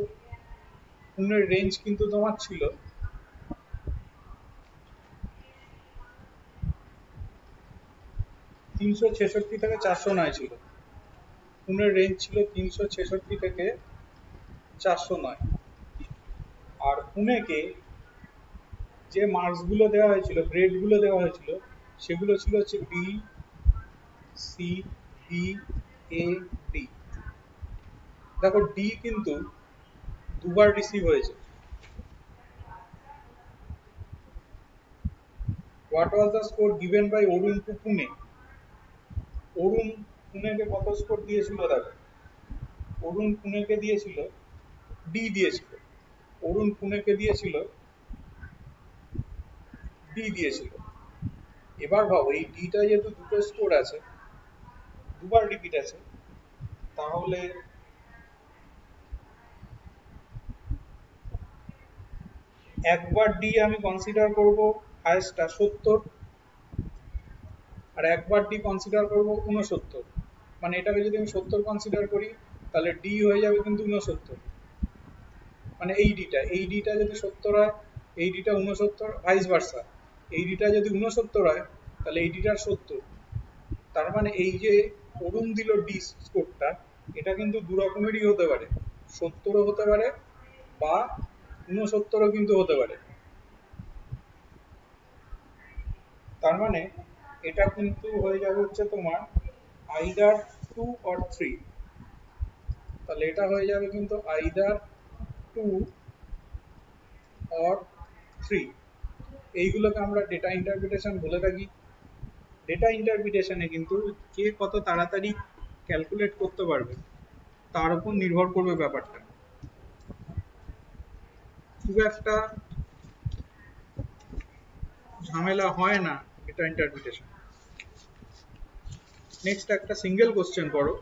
পুনের রেঞ্জ কিন্তু তোমার ছিল 366 থেকে 409 ছিল। পুনের রেঞ্জ ছিল 366 থেকে 409। আর পুনেকে যে মার্কস গুলো দেওয়া হয়েছিল, গ্রেড গুলো দেওয়া হয়েছিল, সেগুলো ছিল হচ্ছে B, C, B, A, D. দেখো ডি কিন্তু দুবার রিসিভ হয়েছে। What was the score given by Arun to Pune? Arun পুনেকে কত স্কোর দিয়েছিল দেখো। অরুণ পুনেকে দিয়েছিল, ডি দিয়েছিল। অরুণ পুনেকে দিয়েছিল, ডি দিয়েছিল। এবার ভাবো এই ডিটা যেহেতু দুটো স্কোর আছে, দুবার রিপিট আছে, তাহলে একবার ডি আমি কনসিডার করব হায়েস্টটা 70, আর একবার ডি কনসিডার করব 69। মানে এটাকে যদি আমি 70 কনসিডার করি, তাহলে ডি হয়ে যাবে কিন্তু 69। মানে এই ডিটা যদি 70 হয়, এই ডিটা 69, ভাইস ভার্সা। এই ডিটা যদি 69 হয়, তাহলে এই ডিটার 70। তার মানে এই যে অরুণ দিল ডি স্কোরটা, এটা কিন্তু দু রকমেরই হতে পারে, 70ও হতে পারে বা 69ও কিন্তু হতে পারে। তার মানে এটা কিন্তু হয়ে যাবে হচ্ছে তোমার আইদার 2 অর 3। তাহলে এটা হয়ে যাবে কিন্তু আইদার 2 অর 3। এইগুলোকে আমরা ডেটা ইন্টারপ্রিটেশন বলে থাকি। ডেটা ইন্টারপ্রিটেশনে কিন্তু কে কত তাড়াতাড়ি ক্যালকুলেট করতে পারবে তার উপর নির্ভর করবে ব্যাপারটা। খুব একটা ঝামেলা হয় না ডেটা ইন্টারপ্রিটেশন। নেক্সট একটা সিঙ্গেল কোশ্চেন করো।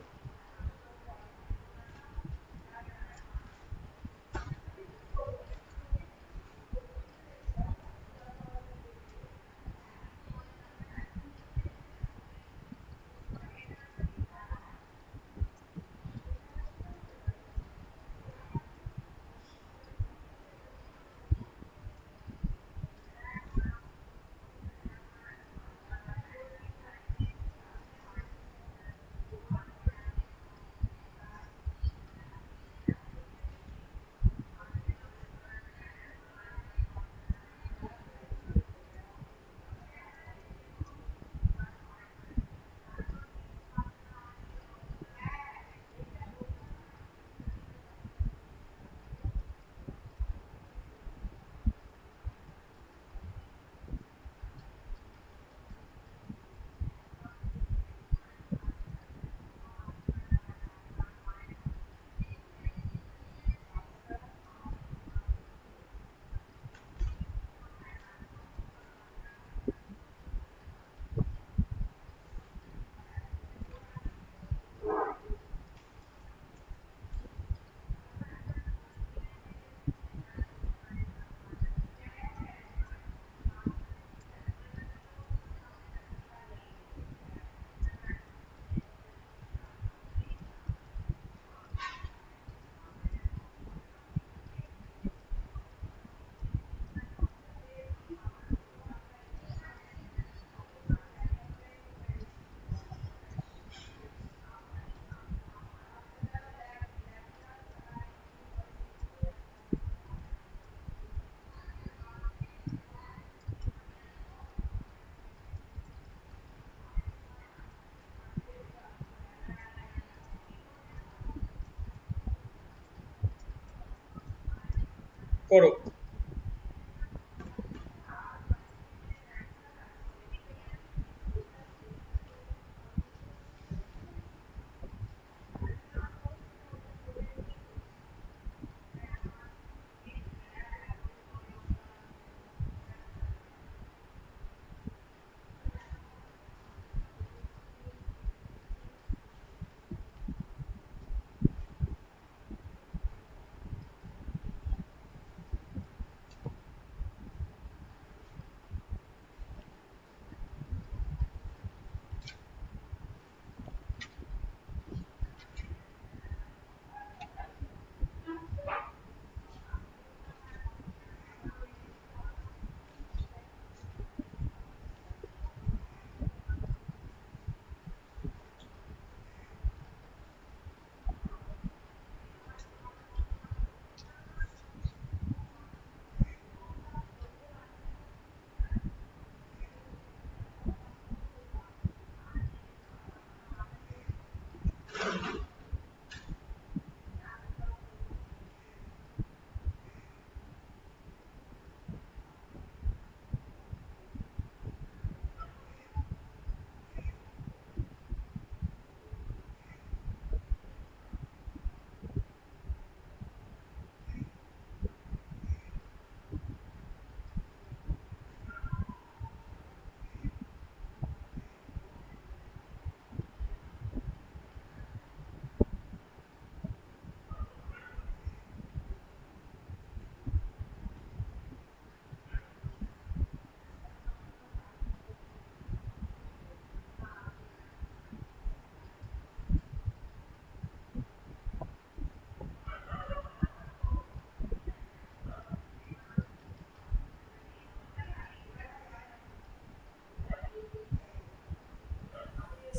করো।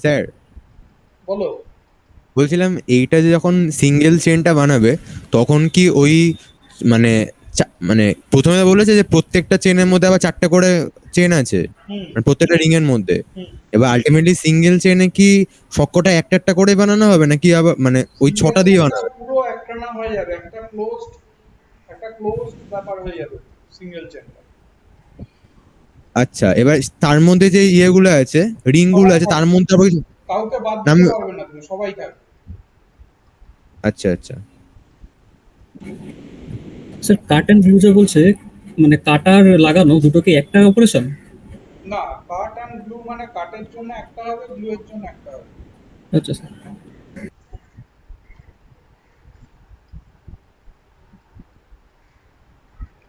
স্যার বলো। বলছিলাম এইটা যে যখন সিঙ্গেল চেনটা বানাবে তখন কি ওই মানে মানে প্রথমে বলেছে যে প্রত্যেকটা চেনের মধ্যে আবার 4টে করে চেন আছে, হুম মানে প্রত্যেকটা রিং এর মধ্যে। হুম। এবার আলটিমেটলি সিঙ্গেল চেনে কি সবকটা একটা একটা করে বানানো হবে নাকি আবার মানে ওই 6টা দিয়ে বানাবে? পুরো একটানা হয়ে যাবে, একটা ক্লোজড ব্যাপার হয়ে যাবে সিঙ্গেল চেনটা। আচ্ছা, এবার তার মধ্যে যে ইয়েগুলো আছে, রিং গুলো সবাই আছে, তার থাকবে, মধ্যে আবার কাউকে বাদ নাম। দিতে পারবে না তুমি, সবাই থাকবে। আচ্ছা আচ্ছা। স্যার কাট অ্যান্ড গ্লু যে বলছে, মানে কাটার লাগানো দুটো কি একটা অপারেশন? না, কাট অ্যান্ড গ্লু মানে কাটের জন্য একটা হবে, গ্লু এর জন্য একটা হবে। আচ্ছা স্যার।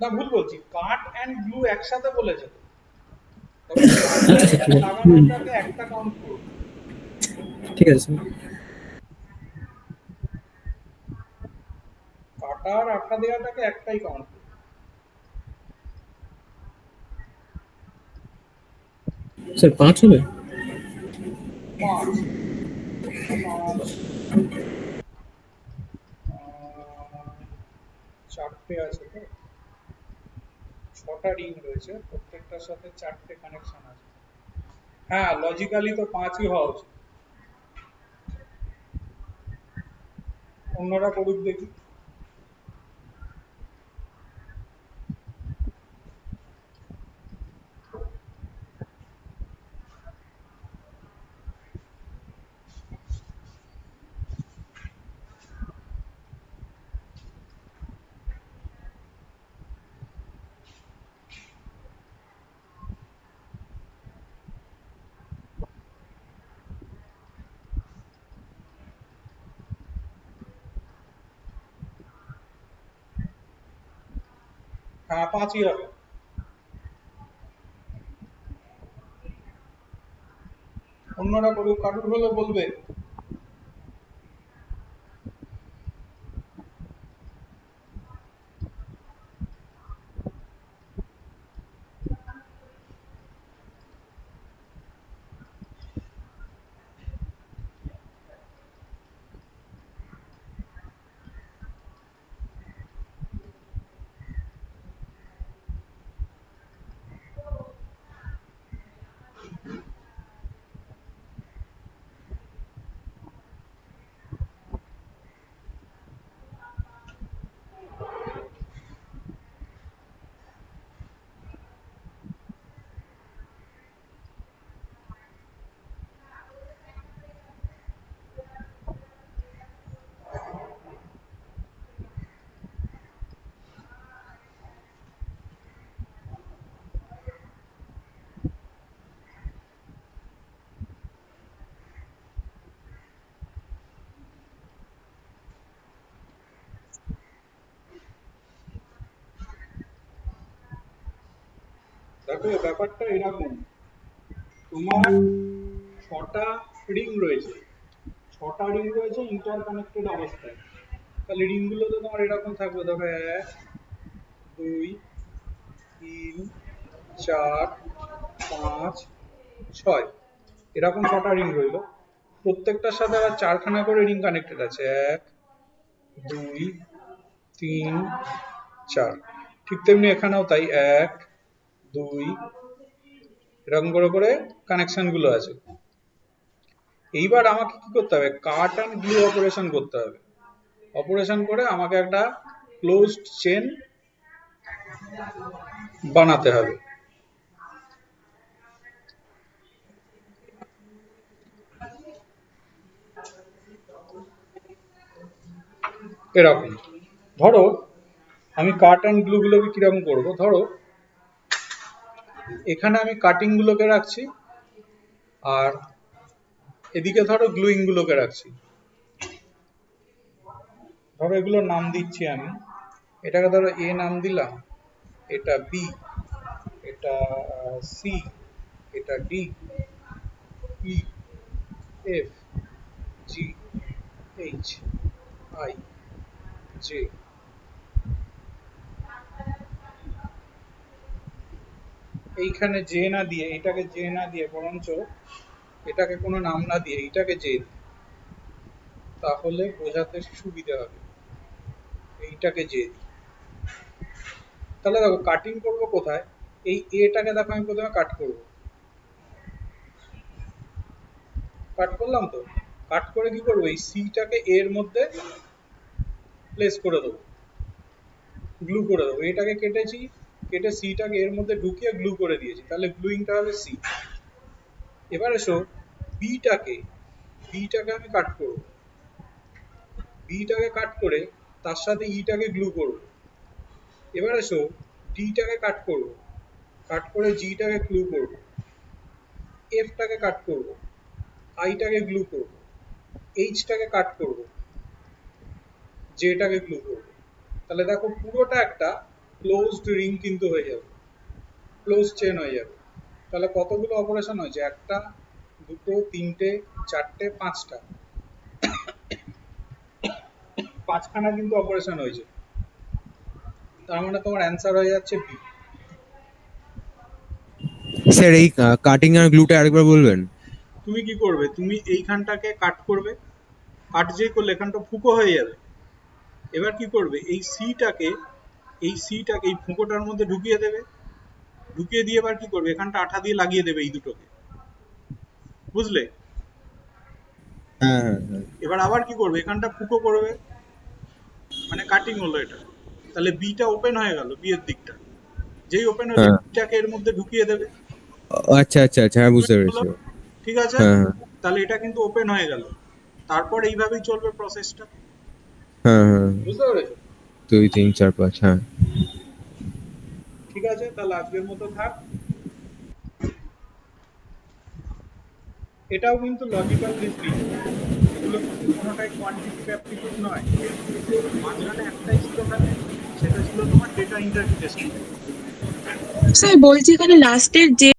না, ভুল বলছি, কাট অ্যান্ড গ্লু একসাথে বলেছে তো। তবে আচ্ছা স্যার, ঠিক আছে। লাগানোটাকে একটা কাউন্ট করবে। ঠিক আছে স্যার। কাটার আঠা দেওয়াটাকে একটাই কাউন্ট করবে। স্যার 5 হবে? 5 4টে আছে তো, 6টা রিং রয়েছে, প্রত্যেকটার সাথে 4টে কানেকশন আছে। হ্যাঁ, লজিক্যালি তো 5ই হওয়া উচিত। অন্যরা করুক দেখি। হ্যাঁ, 5ই হবে। অন্যরা করুক, কারুর হলে বলবে। দেখো, ব্যাপারটা এরকম, তোমার 6টা রিং রয়েছে, 6টা রিং রয়েছে ইন্টার কানেক্টেড অবস্থায়। তাহলে রিং গুলো তো তোমার এরকম থাকবে, ধরো 1 2 3 4 5 6, এরকম 6টা রিং রইলো। প্রত্যেকটার সাথে আবার 4খানা করে রিং কানেক্টেড আছে, 1 2 3 4। ঠিক তেমনি এখানেও তাই, 1 2 এরকম করে করে কানেকশন গুলো আছে। এইবার আমাকে কি করতে হবে, কাট অ্যান্ড গ্লু অপারেশন করতে হবে। অপারেশন করে আমাকে একটা ক্লোজড চেন বানাতে হবে। এরকম, ধরো আমি কাট অ্যান্ড গ্লু গুলোকে কিরকম করবো, ধরো এখানে আমি কাটিং গুলোকে রাখছি, আর এদিকে ধরো গ্লুইং গুলোকে রাখছি। ধরো এগুলোর নাম দিচ্ছি আমি, এটাকে ধরো এ নাম দিলাম, এটা বি, এটা সি, এটা D, E, F, G, H, I, J. এইখানে জে না দিয়ে, এটাকে জে না দিয়ে বরঞ্চ এটাকে কোনো নাম না দিয়ে এইটাকে জে দিই, তাহলে বোঝাতে সুবিধা হবে। এইটাকে জে দিই, তাহলে দেখো কাটিং করব কোথায়, এই এটাকে দেখো আমি প্রথমে কাট করব, কাট করলাম তো, কাট করে কি করবো, এই সিটাকে এর মধ্যে প্লেস করে দেবো, গ্লু করে দেবো। এটাকে কেটেছি, কেটে সিটাকে এর মধ্যে ঢুকিয়ে গ্লু করে দিয়েছি, তাহলে গ্লুইংটা হবে সি। এবার এসো বিটাকে আমি কাট করব, বিটাকে কাট করে তার সাথে ইটাকে গ্লু করব। এবার এসো ডিটাকে কাট করব, কাট করে জিটাকে গ্লু করব, এফটাকে কাট করব, আইটাকে গ্লু করব, এইচটাকে কাট করব, জেটাকে গ্লু করব। তাহলে দেখো পুরোটা একটা ক্লোজড রিং কিন্তু হয়ে যাবে, ক্লোজ চেন হয়ে যাবে। তাহলে কতগুলো অপারেশন হয়েছে, একটা, দুটো, তিনটে, চারটে, পাঁচটা, পাঁচখানা কিন্তু অপারেশন হয়েছে। তার মানে তোমার অ্যান্সার হয়ে যাচ্ছে বি। স্যার এই কাটিং আর গ্লুটা আরেকবার বলবেন? তুমি কি করবে, তুমি এইখানটাকে কাট করবে, কাট যেই করলে এখানটা ফুঁকো হয়ে যাবে। এবার কি করবে, এই সিটাকে এই ফুঁকোটার মধ্যে ঢুকিয়ে দেবে, ঢুকিয়ে দিয়ে এবার কি করবে, এখানটা আঠা দিয়ে লাগিয়ে দেবে এই দুটোকে, বুঝলে? হ্যাঁ হ্যাঁ হ্যাঁ। এবার আবার কি করবে, এখানটা ফুঁকো করবে, মানে কাটিং হলো এটা। তাহলে বিটা ওপেন হয়ে গেল, বি এর দিকটা যেই ওপেন হলো, হ্যাঁ। বিটাকে এর মধ্যে ঢুকিয়ে দেবে। আচ্ছা আচ্ছা আচ্ছা, হ্যাঁ বুঝতে পেরেছি। ঠিক আছে, হ্যাঁ হ্যাঁ তাহলে এটা কিন্তু ওপেন হয়ে গেল। তারপর এইভাবেই চলবে প্রসেসটা, হ্যাঁ হ্যাঁ, বুঝতে পেরেছো? 2 3 4 5, হ্যাঁ। ঠিক আছে, তাহলে আজকের মতো থাক। এটাও কিন্তু লজিক্যাল রিজনিং, এগুলো কিন্তু কোনোটাই কোয়ান্টিটিভ অ্যাপটিটিউড নয়। মাঝখানে একটাই ছিল, সেটা ছিল তোমার ডেটা ইন্টারপ্রিটেশন। স্যার বলছি এখানে লাস্টের যে